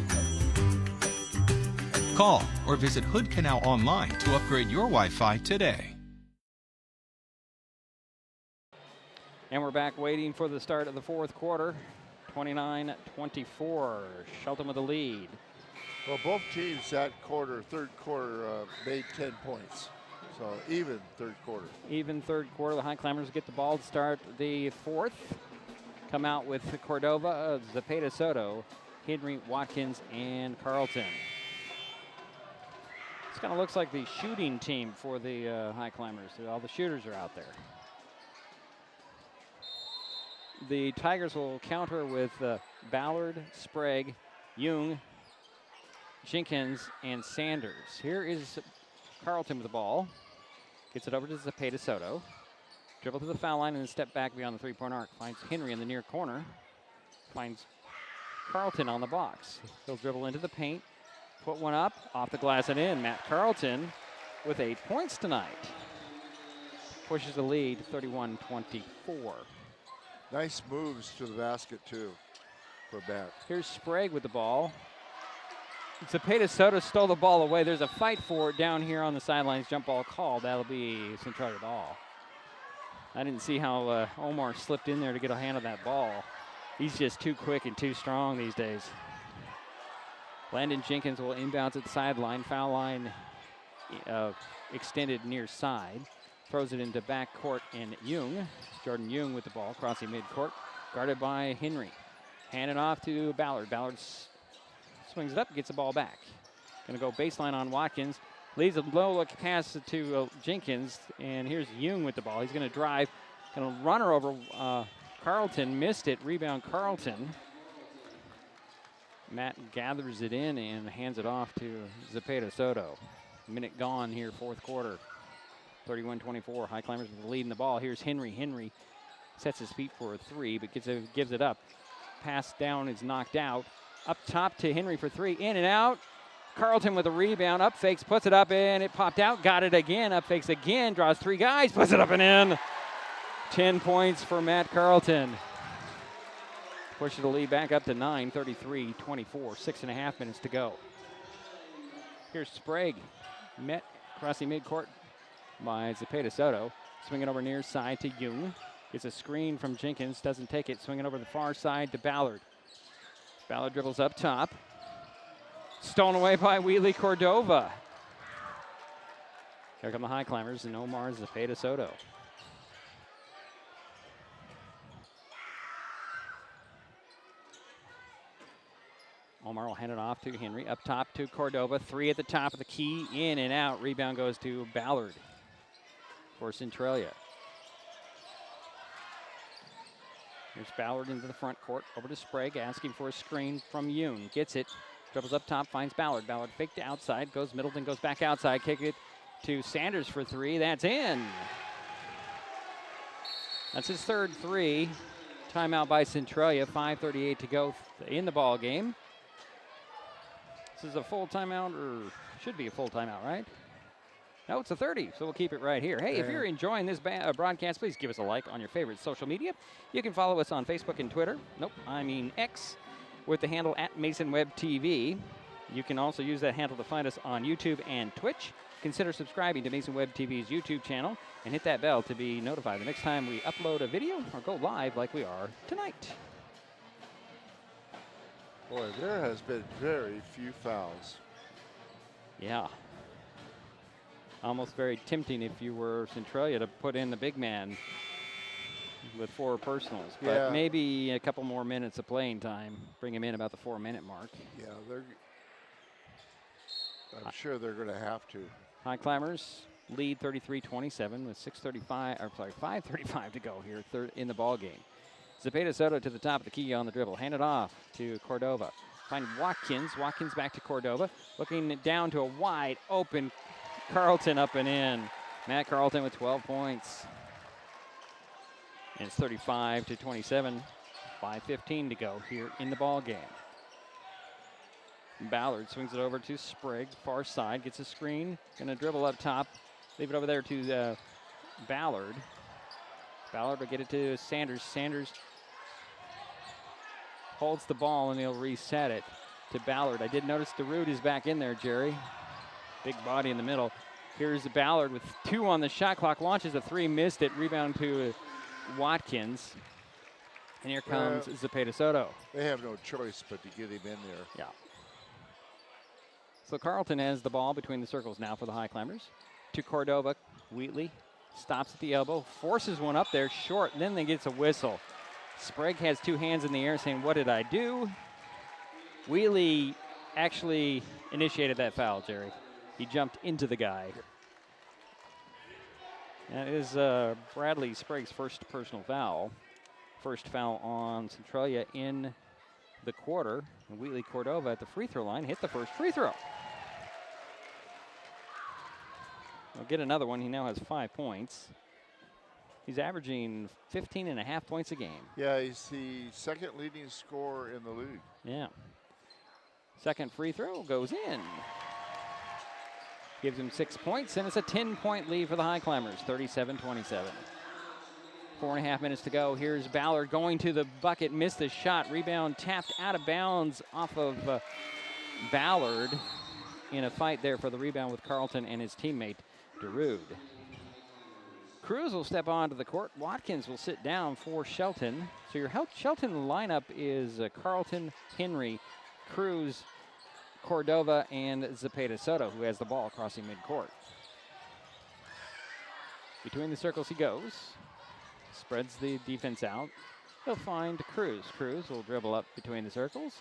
E: Call or visit Hood Canal online to upgrade your Wi-Fi today.
C: And we're back waiting for the start of the fourth quarter. 29-24, Shelton with the lead.
J: Well, both teams that third quarter, made 10 points. So even third quarter.
C: Even third quarter. The Highclimbers get the ball to start the fourth. Come out with Cordova, Zepeda Soto, Henry, Watkins, and Carlton. This kind of looks like the shooting team for the Highclimbers. All the shooters are out there. The Tigers will counter with Ballard, Sprague, Jung, Jenkins, and Sanders. Here is Carlton with the ball. Gets it over to Zepeda Soto. Dribble to the foul line and then step back beyond the three-point arc. Finds Henry in the near corner. Finds Carlton on the box. He'll dribble into the paint. Put one up, off the glass and in. Matt Carlton with 8 points tonight. Pushes the lead, 31-24.
J: Nice moves to the basket, too, for Matt.
C: Here's Sprague with the ball. Zepeda Soto stole the ball away. There's a fight for it down here on the sidelines. Jump ball called. That'll be Centralia ball. I didn't see how Omar slipped in there to get a hand on that ball. He's just too quick and too strong these days. Landon Jenkins will inbounds at the sideline. Foul line extended near side. Throws it into backcourt and Jung. Jordan Jung with the ball, crossing midcourt. Guarded by Henry. Handed off to Ballard. Ballard swings it up, gets the ball back. Gonna go baseline on Watkins. Leaves a low look pass to Jenkins. And here's Jung with the ball. He's gonna drive. Gonna run her over Carlton. Missed it. Rebound Carlton. Matt gathers it in and hands it off to Zepeda Soto. Minute gone here, fourth quarter. 31-24, Highclimbers with the lead in the ball. Here's Henry. Henry sets his feet for a three, but gives it up. Pass down is knocked out. Up top to Henry for three. In and out. Carlton with a rebound, up fakes, puts it up in, it popped out, got it again, up fakes again, draws 3 guys, puts it up and in. 10 points for Matt Carlton. Pushes the lead back up to 9, 33-24, 6.5 minutes to go. Here's Sprague, met crossing midcourt by Zepeda Soto. Swinging over near side to Jung. Gets a screen from Jenkins, doesn't take it. Swinging over the far side to Ballard. Ballard dribbles up top. Stolen away by Wheatley Cordova. Here come the Highclimbers and Omar Zepeda Soto. Omar will hand it off to Henry. Up top to Cordova. 3 at the top of the key. In and out. Rebound goes to Ballard for Centralia. Here's Ballard into the front court. Over to Sprague. Asking for a screen from Yoon. Gets it. Dribbles up top. Finds Ballard. Ballard faked to outside. Goes Middleton. Goes back outside. Kick it to Sanders for 3. That's in. That's his third 3. Timeout by Centralia. 5:38 to go in the ball game. This is a full timeout, or should be a full timeout, right? No, it's a 30, so we'll keep it right here. Hey, if you're enjoying this broadcast, please give us a like on your favorite social media. You can follow us on Facebook and Twitter. X, with the handle @MasonWebTV. You can also use that handle to find us on YouTube and Twitch. Consider subscribing to Mason Web TV's YouTube channel and hit that bell to be notified the next time we upload a video or go live like we are tonight.
J: Boy, there has been very few fouls.
C: Yeah. Almost very tempting if you were Centralia to put in the big man with 4 personals. But maybe a couple more minutes of playing time. Bring him in about the 4-minute mark.
J: Yeah, I'm sure they're going to have to.
C: Highclimbers lead 33-27 with 5:35 to go here in the ball game. Zepeda Soto to the top of the key on the dribble. Hand it off to Cordova. Find Watkins. Watkins back to Cordova. Looking down to a wide open Carlton up and in. Matt Carlton with 12 points. And it's 35-27. 5:15 to go here in the ball game. Ballard swings it over to Sprague. Far side. Gets a screen. Going to dribble up top. Leave it over there to Ballard. Ballard will get it to Sanders. Sanders holds the ball and he'll reset it to Ballard. I did notice DeRude is back in there, Jerry. Big body in the middle. Here's Ballard with 2 on the shot clock. Launches a 3, missed it. Rebound to Watkins. And here comes Zepeda Soto.
J: They have no choice but to get him in there.
C: Yeah. So Carlton has the ball between the circles now for the Highclimbers. To Cordova. Wheatley stops at the elbow. Forces one up there short. And then they gets a whistle. Sprague has 2 hands in the air saying, "What did I do?" Wheatley actually initiated that foul, Jerry. He jumped into the guy. That is Bradley Sprague's first personal foul. First foul on Centralia in the quarter. And Wheatley Cordova at the free throw line hit the first free throw. He'll get another one. He now has 5 points. He's averaging 15.5 points a game.
J: Yeah, he's the second leading scorer in the league.
C: Yeah. Second free throw goes in. Gives him 6 points, and it's a 10-point lead for the Highclimbers, 37-27. 4.5 minutes to go. Here's Ballard going to the bucket, missed the shot. Rebound tapped out of bounds off of Ballard in a fight there for the rebound with Carlton and his teammate, DeRude. Cruz will step onto the court. Watkins will sit down for Shelton. So your Shelton lineup is Carlton, Henry, Cruz, Cordova, and Zepeda Soto, who has the ball crossing midcourt. Between the circles he goes. Spreads the defense out. He'll find Cruz. Cruz will dribble up between the circles.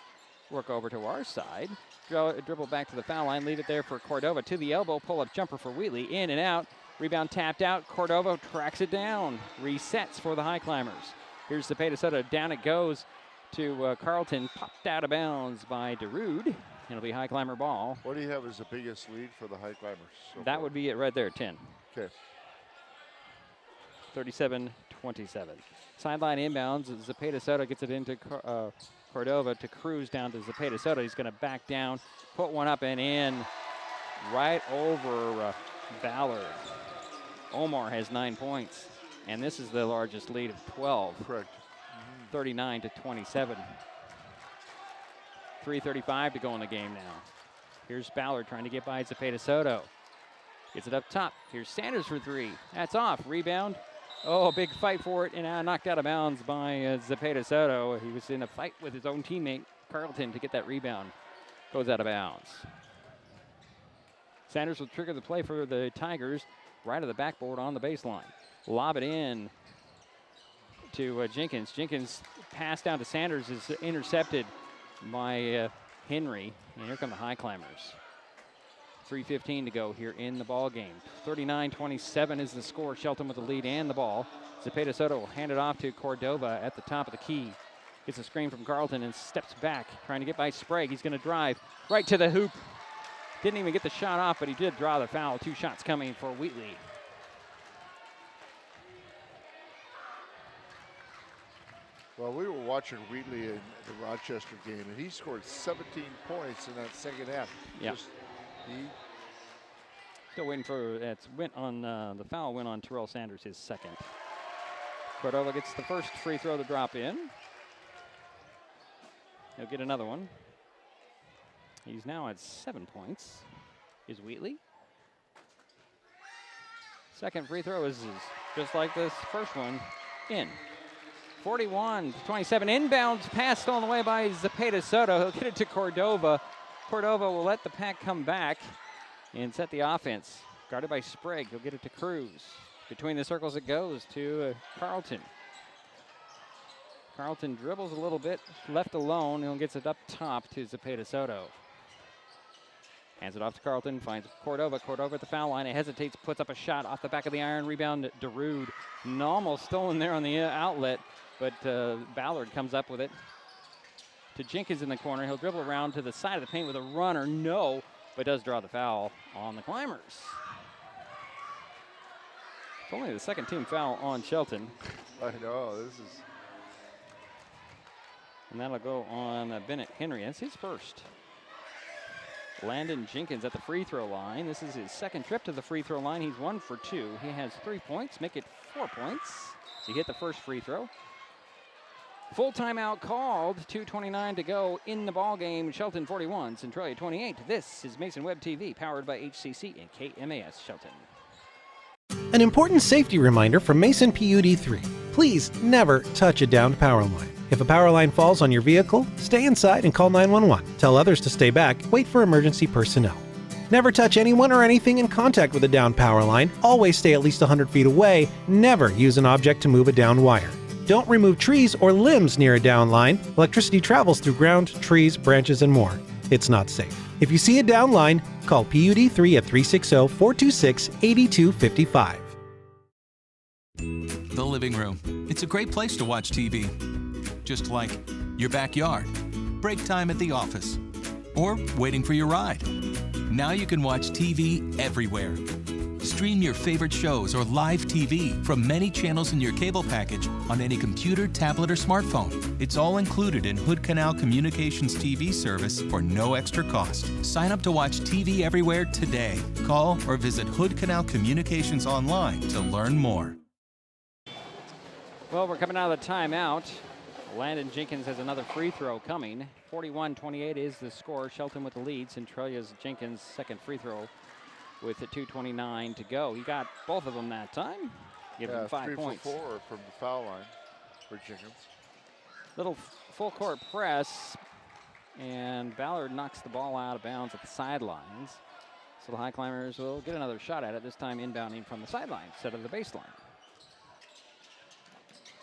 C: Work over to our side. Dribble back to the foul line. Leave it there for Cordova. To the elbow. Pull-up jumper for Wheatley. In and out. Rebound tapped out. Cordova tracks it down. Resets for the Highclimbers. Here's Zepeda Soto. Down it goes to Carlton. Popped out of bounds by DeRude. It'll be Highclimber ball.
J: What do you have as the biggest lead for the Highclimbers?
C: That would be it right there, 10.
J: Okay.
C: 37-27. Sideline inbounds. Zepeda Soto gets it into Cordova to Cruz down to Zepeda Soto. He's going to back down, put one up and in right over Ballard. Omar has 9 points, and this is the largest lead of 12.
J: Correct.
C: 39 to 27. 3:35 to go in the game now. Here's Ballard trying to get by Zepeda Soto. Gets it up top. Here's Sanders for three. That's off. Rebound. Oh, a big fight for it, and knocked out of bounds by Zepeda Soto. He was in a fight with his own teammate, Carlton, to get that rebound. Goes out of bounds. Sanders will trigger the play for the Tigers right of the backboard on the baseline. Lob it in to Jenkins. Jenkins pass down to Sanders is intercepted by Henry. And here come the Highclimbers. 3:15 to go here in the ball game. 39-27 is the score. Shelton with the lead and the ball. Zepeda Soto will hand it off to Cordova at the top of the key. Gets a screen from Carlton and steps back, trying to get by Sprague. He's going to drive right to the hoop. Didn't even get the shot off, but he did draw the foul. 2 shots coming for Wheatley.
J: Well, we were watching Wheatley in the Rochester game, and he scored 17 points in that second half.
C: Yeah. Still waiting for the foul went on Terrell Sanders, his second. Cordova gets the first free throw to drop in. He'll get another one. He's now at 7 points. Is Wheatley. Second free throw is just like this first one, in. 41-27, inbounds pass stolen away by Zepeda Soto. He'll get it to Cordova. Cordova will let the pack come back and set the offense. Guarded by Sprague. He'll get it to Cruz. Between the circles it goes to Carlton. Carlton dribbles a little bit, left alone, and gets it up top to Zepeda Soto. Hands it off to Carlton, finds Cordova. Cordova at the foul line. It hesitates, puts up a shot off the back of the iron. Rebound, Darude. Almost stolen there on the outlet, but Ballard comes up with it. To Jenkins in the corner. He'll dribble around to the side of the paint with a runner. No, but does draw the foul on the Climbers. It's only the second team foul on Shelton.
J: I know, this is...
C: And that'll go on Bennett Henry. That's his first. Landon Jenkins at the free throw line. This is his second trip to the free throw line. He's 1 for 2. He has 3 points, make it 4 points. So he hit the first free throw. Full timeout called. 2:29 to go in the ball game. Shelton 41, Centralia 28. This is Mason Web TV, powered by HCC and KMAS Shelton.
F: An important safety reminder from Mason PUD3. Please never touch a downed power line. If a power line falls on your vehicle, stay inside and call 911. Tell others to stay back. Wait for emergency personnel. Never touch anyone or anything in contact with a downed power line. Always stay at least 100 feet away. Never use an object to move a downed wire. Don't remove trees or limbs near a downed line. Electricity travels through ground, trees, branches, and more. It's not safe. If you see a downed line, call PUD3 at 360-426-8255.
E: The living room. It's a great place to watch TV. Just like your backyard, break time at the office, or waiting for your ride. Now you can watch TV everywhere. Stream your favorite shows or live TV from many channels in your cable package on any computer, tablet, or smartphone. It's all included in Hood Canal Communications TV service for no extra cost. Sign up to watch TV everywhere today. Call or visit Hood Canal Communications online to learn more.
C: Well, we're coming out of the timeout. Landon Jenkins has another free throw coming. 41-28 is the score. Shelton with the lead. Centralia's Jenkins' second free throw with the 2:29 to go. He got both of them that time. Give him 5 points.
J: 3 for 4 from the foul line for Jenkins.
C: Little full court press, and Ballard knocks the ball out of bounds at the sidelines. So the Highclimbers will get another shot at it, this time inbounding from the sideline instead of the baseline.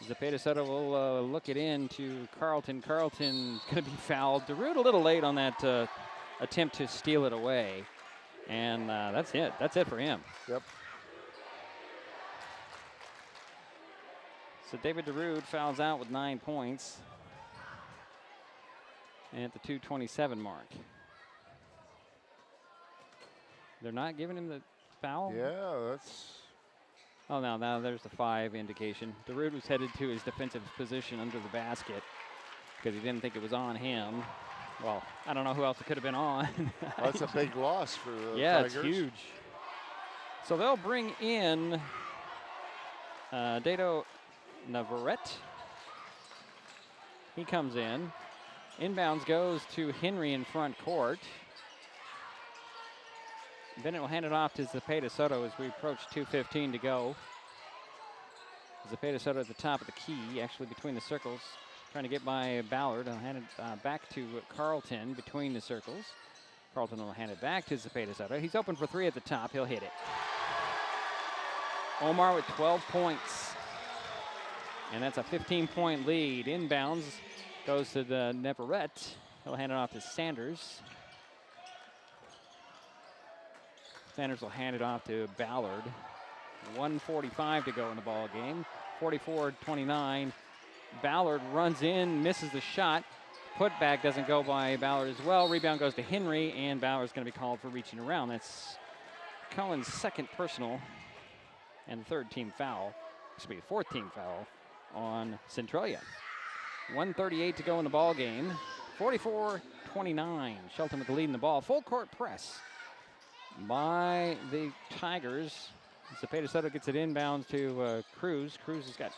C: Zepeda Soto will look it in to Carlton. Carlton's going to be fouled. Darude a little late on that attempt to steal it away. And that's it. That's it for him.
J: Yep.
C: So David Darude fouls out with 9 points. And at the 2:27 mark. They're not giving him the foul?
J: Yeah, that's...
C: Oh, no, now there's the 5 indication. Darude was headed to his defensive position under the basket. because he didn't think it was on him. Well, I don't know who else it could have been on.
J: Well, that's a big loss for the
C: Tigers.
J: Tigers.
C: It's huge. So they'll bring in Dado Navarrete. He comes in. Inbounds goes to Henry in front court. Bennett will hand it off to Zepeda Soto as we approach 2:15 to go. Zepeda Soto at the top of the key, actually between the circles, trying to get by Ballard. I'll hand it back to Carlton between the circles. Carlton will hand it back to Zepeda Soto. He's open for three at the top. He'll hit it. Omar with 12 points. And that's a 15-point lead. Inbounds goes to the Navarrete. He'll hand it off to Sanders. Sanders will hand it off to Ballard. 1:45 to go in the ball game. 44-29. Ballard runs in, misses the shot. Putback doesn't go by Ballard as well. Rebound goes to Henry, and Ballard's going to be called for reaching around. That's Cohen's second personal and third team foul. This will be the fourth team foul on Centralia. 1:38 to go in the ball game. 44-29. Shelton with the lead in the ball. Full court press by the Tigers. Zepeda Soto gets it inbounds to Cruz. Cruz has got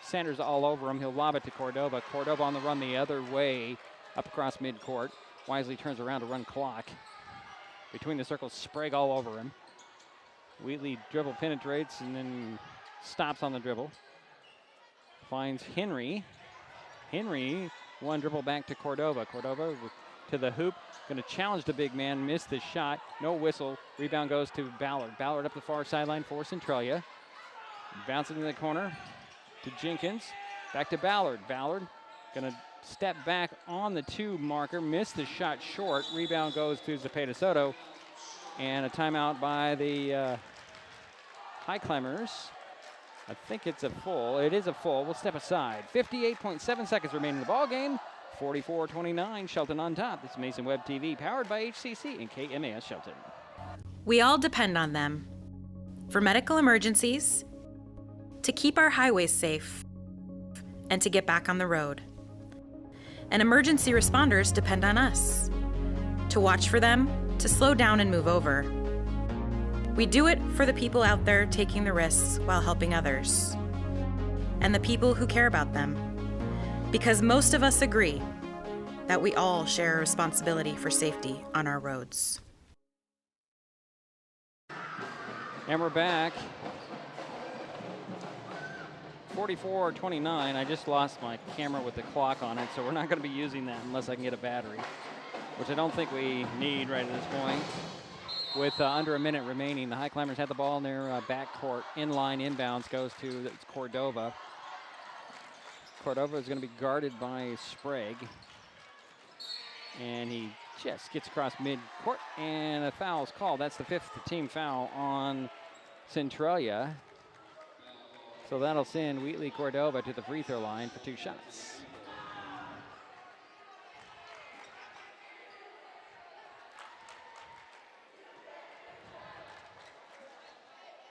C: Sanders all over him. He'll lob it to Cordova. Cordova on the run the other way up across midcourt. Wisely turns around to run clock. Between the circles, Sprague all over him. Wheatley dribble penetrates and then stops on the dribble. Finds Henry. Henry, one dribble back to Cordova. Cordova to the hoop. Going to challenge the big man. Missed the shot. No whistle. Rebound goes to Ballard. Ballard up the far sideline for Centralia. Bouncing in the corner to Jenkins. Back to Ballard. Ballard going to step back on the 2 marker. Missed the shot short. Rebound goes to Zepeda Soto. And a timeout by the Highclimbers. I think it's a full. It is a full. We'll step aside. 58.7 seconds remain in the ball game. 44-29, Shelton on top. This is Mason Web TV, powered by HCC and KMAS Shelton.
P: We all depend on them for medical emergencies, to keep our highways safe, and to get back on the road. And emergency responders depend on us to watch for them, to slow down and move over. We do it for the people out there taking the risks while helping others, and the people who care about them. Because most of us agree that we all share a responsibility for safety on our roads.
C: And we're back. 44-29. I just lost my camera with the clock on it, so we're not going to be using that unless I can get a battery, which I don't think we need right at this point. With under a minute remaining, the Highclimbers had the ball in their backcourt. Inline inbounds goes to Cordova. Cordova is going to be guarded by Sprague. And he just gets across midcourt, and a foul is called. That's the 5th team foul on Centralia. So that'll send Wheatley Cordova to the free throw line for 2 shots.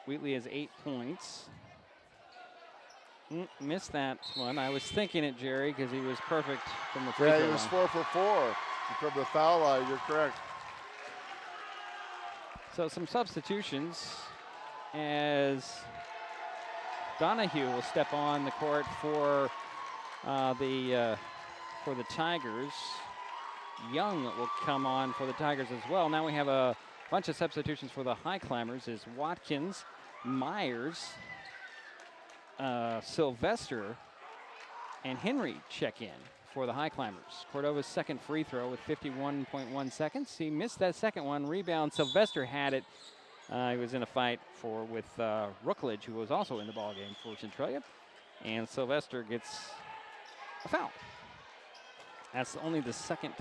C: Wheatley has 8 points. Missed that one. I was thinking it, Jerry, because he was perfect from the free throw line.
J: Yeah, he was 4 for 4 from the foul line. You're correct.
C: So some substitutions as Donahue will step on the court for the Tigers. Young will come on for the Tigers as well. Now we have a bunch of substitutions for the Highclimbers as Watkins, Myers, Sylvester, and Henry check in for the Highclimbers. Cordova's second free throw with 51.1 seconds. He missed that second one. Rebound. Sylvester had it. He was in a fight with Rookledge, who was also in the ballgame for Centralia. And Sylvester gets a foul. That's only the 2nd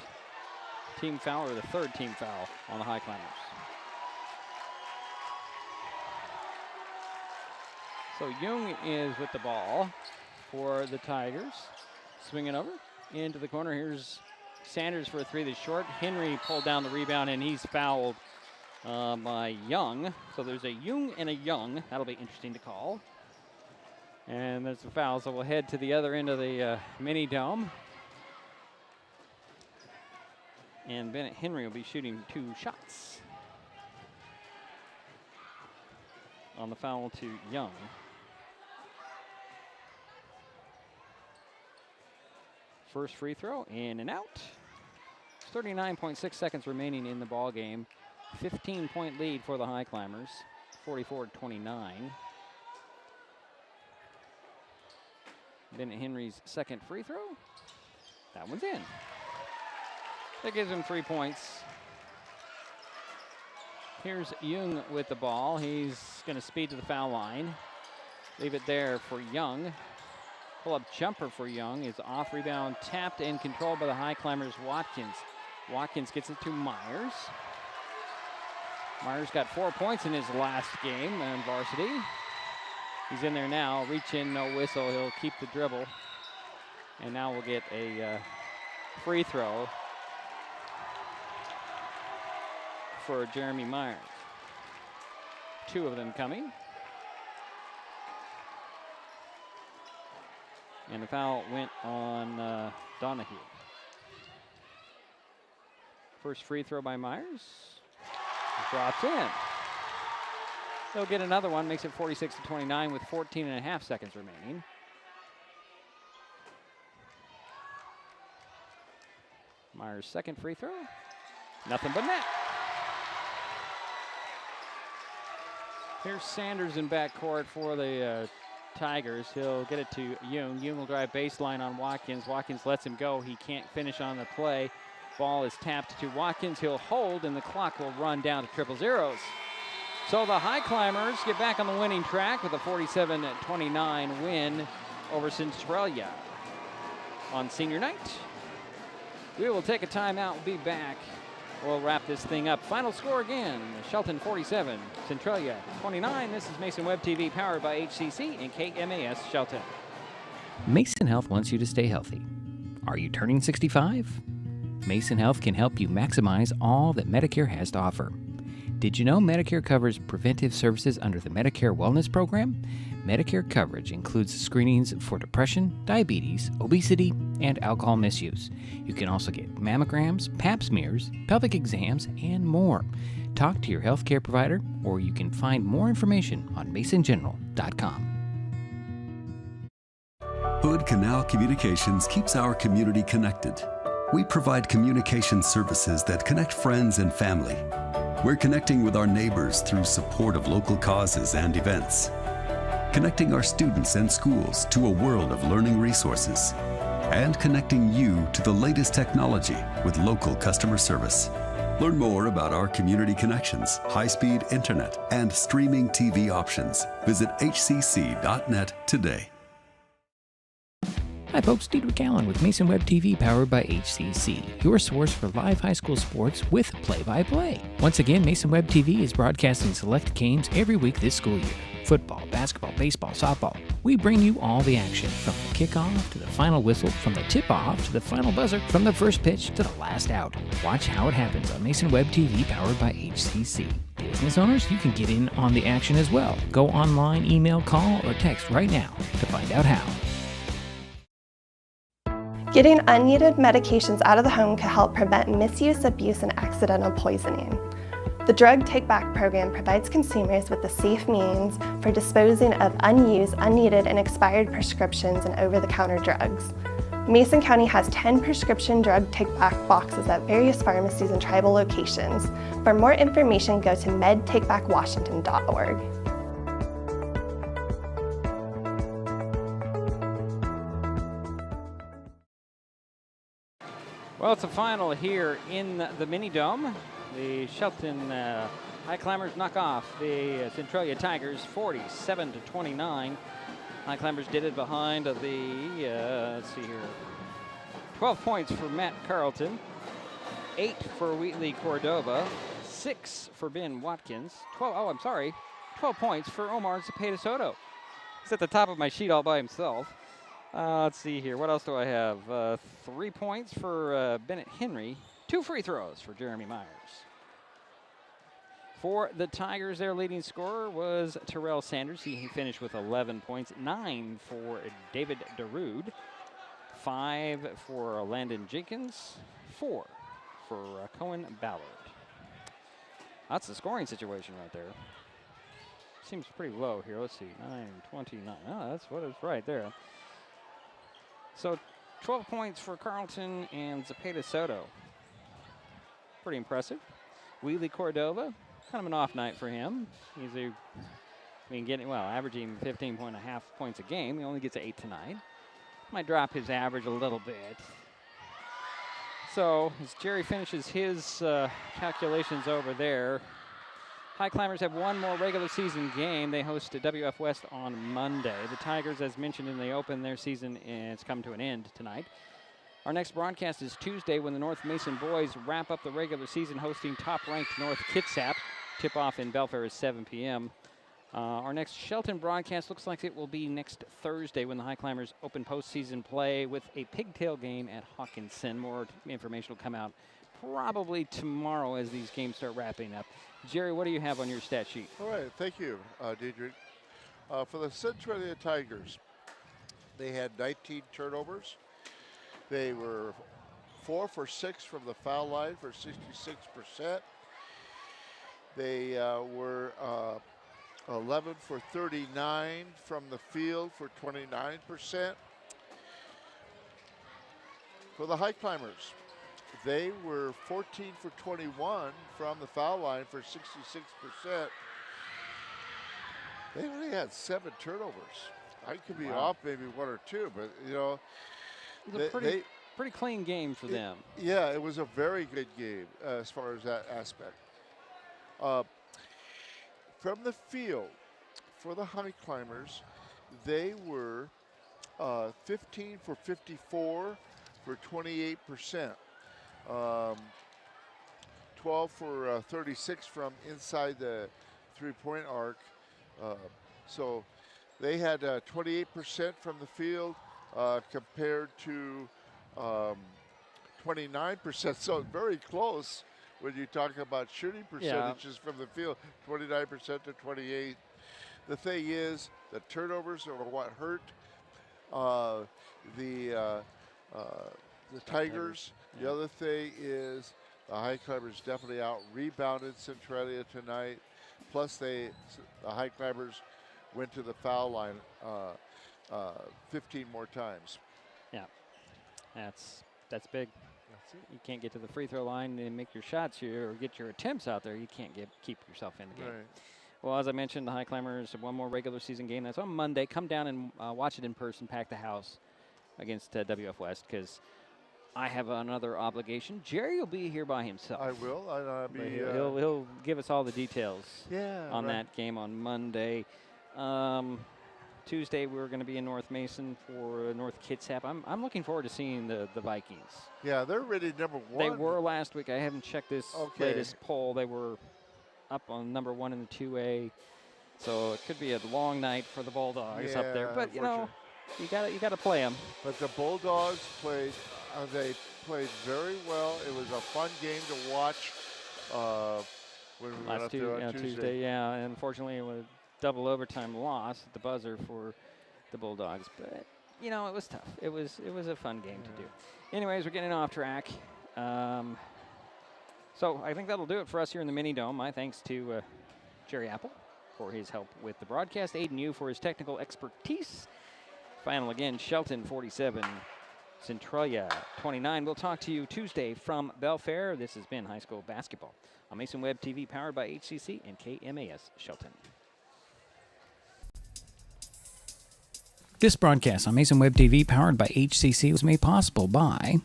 C: team foul or the 3rd team foul on the Highclimbers. So Jung is with the ball for the Tigers. Swinging over into the corner. Here's Sanders for a 3 that's short. Henry pulled down the rebound, and he's fouled by Young. So there's a Jung and a Young. That'll be interesting to call. And there's a foul, so we'll head to the other end of the mini dome. And Bennett Henry will be shooting 2 shots. On the foul to Young. First free throw, in and out. 39.6 seconds remaining in the ball game. 15-point lead for the Highclimbers, 44-29. Bennett Henry's second free throw. That one's in. That gives him 3 points. Here's Young with the ball. He's going to speed to the foul line. Leave it there for Young. Pull-up jumper for Young is off rebound, tapped and controlled by the Highclimbers. Watkins. Watkins gets it to Myers. Myers got 4 points in his last game on varsity. He's in there now. Reach in, no whistle. He'll keep the dribble. And now we'll get a free throw for Jeremy Myers. 2 of them coming. And the foul went on Donahue. First free throw by Myers. Drops in. He'll get another one, makes it 46-29 with 14.5 seconds remaining. Myers' second free throw. Nothing but net. Here's Sanders in backcourt for the Tigers. He'll get it to Young. Young will drive baseline on Watkins. Watkins lets him go. He can't finish on the play. Ball is tapped to Watkins. He'll hold, and the clock will run down to triple zeros. So the Highclimbers get back on the winning track with a 47-29 win over Centralia on senior night. We will take a timeout. We'll be back. We'll wrap this thing up. Final score again, Shelton 47, Centralia 29. This is Mason Web TV powered by HCC and KMAS Shelton.
B: Mason Health wants you to stay healthy. Are you turning 65? Mason Health can help you maximize all that Medicare has to offer. Did you know Medicare covers preventive services under the Medicare Wellness Program? Medicare coverage includes screenings for depression, diabetes, obesity, and alcohol misuse. You can also get mammograms, pap smears, pelvic exams, and more. Talk to your healthcare provider, or you can find more information on masongeneral.com.
I: Hood Canal Communications keeps our community connected. We provide communication services that connect friends and family. We're connecting with our neighbors through support of local causes and events, connecting our students and schools to a world of learning resources, and connecting you to the latest technology with local customer service. Learn more about our community connections, high-speed internet, and streaming TV options. Visit hcc.net today.
B: Hi folks, Diedrich Allen with Mason Web TV powered by HCC, your source for live high school sports with play-by-play. Once again, Mason Web TV is broadcasting select games every week this school year. Football, basketball, baseball, softball. We bring you all the action, from the kickoff to the final whistle, from the tip-off to the final buzzer, from the first pitch to the last out. Watch how it happens on Mason Web TV powered by HCC. Business owners, you can get in on the action as well. Go online, email, call, or text right now to find out how.
K: Getting unneeded medications out of the home can help prevent misuse, abuse, and accidental poisoning. The Drug Take Back program provides consumers with a safe means for disposing of unused, unneeded, and expired prescriptions and over-the-counter drugs. Mason County has 10 prescription drug take-back boxes at various pharmacies and tribal locations. For more information, go to medtakebackwashington.org.
C: Well, it's a final here in the mini dome. The Shelton Highclimbers knock off the Centralia Tigers 47-29. Highclimbers did it behind the, let's see here, 12 points for Matt Carlton, 8 for Wheatley Cordova, 6 for Ben Watkins, 12 points for Omar Zepeda Soto. He's at the top of my sheet all by himself. Let's see here. What else do I have? 3 points for Bennett Henry. 2 free throws for Jeremy Myers. For the Tigers, their leading scorer was Terrell Sanders. He finished with 11 points. 9 for David Darude. 5 for Landon Jenkins. 4 for Cohen Ballard. That's the scoring situation right there. Seems pretty low here. Let's see, 9:29. Oh, that's what it's right there. So 12 points for Carlton and Zepeda Soto. Pretty impressive. Wheatley Cordova, kind of an off night for him. He's averaging 15.5 points a game. He only gets 8 tonight. Might drop his average a little bit. So as Jerry finishes his calculations over there, Highclimbers have one more regular season game. They host WF West on Monday. The Tigers, as mentioned in the open, their season has come to an end tonight. Our next broadcast is Tuesday when the North Mason boys wrap up the regular season hosting top-ranked North Kitsap. Tip-off in Belfair is 7 p.m. Our next Shelton broadcast looks like it will be next Thursday when the Highclimbers open postseason play with a pigtail game at Hawkinson. More information will come out probably tomorrow as these games start wrapping up. Jerry, what do you have on your stat sheet?
J: All right, thank you, Diedrich. For the Centralia Tigers, they had 19 turnovers. They were 4 for 6 from the foul line for 66%. They were 11 for 39 from the field for 29%. For the Highclimbers, they were 14 for 21 from the foul line for 66%. They only had 7 turnovers. I could be off maybe 1 or 2, but you know,
C: it was a pretty clean game for them.
J: Yeah, it was a very good game as far as that aspect. From the field, for the Highclimbers, they were 15 for 54 for 28%. 12 for 36 from inside the three-point arc. So they had 28% from the field compared to 29%. So very close when you talk about shooting percentages from the field, 29% to 28. The thing is, the turnovers are what hurt the Tigers. The other thing is the Highclimbers definitely out-rebounded Centralia tonight. Plus, the Highclimbers went to the foul line 15 more times.
C: Yeah, that's big. You can't get to the free throw line and make your shots or get your attempts out there. You can't keep yourself in the game.
J: Right.
C: Well, as I mentioned, the Highclimbers have one more regular season game. That's on Monday. Come down and watch it in person, pack the house against WF West, because I have another obligation. Jerry will be here by himself.
J: I will.
C: He'll give us all the details on
J: right.
C: that game on Monday. Tuesday we're going to be in North Mason for North Kitsap. I'm looking forward to seeing the Vikings.
J: Yeah, they're ready number 1.
C: They were last week. I haven't checked this latest poll. They were up on number 1 in the 2A. So it could be a long night for the Bulldogs up there. But you know, you got to play them.
J: But the Bulldogs played. They played very well. It was a fun game to watch. When we went up there on
C: Tuesday. Yeah, and unfortunately it was double overtime loss at the buzzer for the Bulldogs. But you know, it was tough. It was a fun game to do. Anyways, we're getting off track. So I think that'll do it for us here in the Mini Dome. My thanks to Jerry Apple for his help with the broadcast, Aiden Yu for his technical expertise. Final again, Shelton 47, Centralia 29. We'll talk to you Tuesday from Belfair. This has been High School Basketball on Mason Web TV, powered by HCC and KMAS Shelton.
B: This broadcast on Mason Web TV, powered by HCC, was made possible by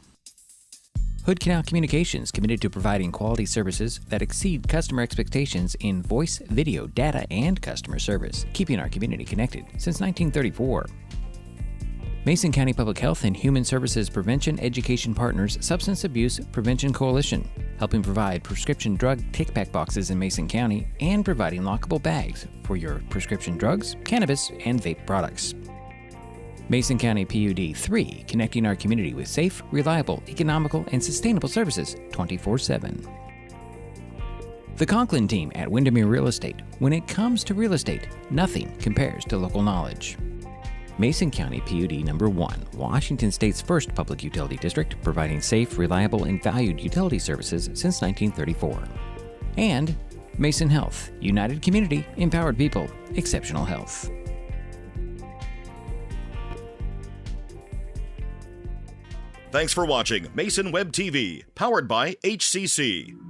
B: Hood Canal Communications, committed to providing quality services that exceed customer expectations in voice, video, data, and customer service, keeping our community connected since 1934. Mason County Public Health and Human Services Prevention Education Partners Substance Abuse Prevention Coalition, helping provide prescription drug take-back boxes in Mason County and providing lockable bags for your prescription drugs, cannabis, and vape products. Mason County PUD 3, connecting our community with safe, reliable, economical, and sustainable services 24/7. The Conklin team at Windermere Real Estate. When it comes to real estate, nothing compares to local knowledge. Mason County PUD number 1, Washington State's first public utility district, providing safe, reliable, and valued utility services since 1934. And Mason Health, united community, empowered people, exceptional health.
A: Thanks for watching Mason Web TV, powered by HCC.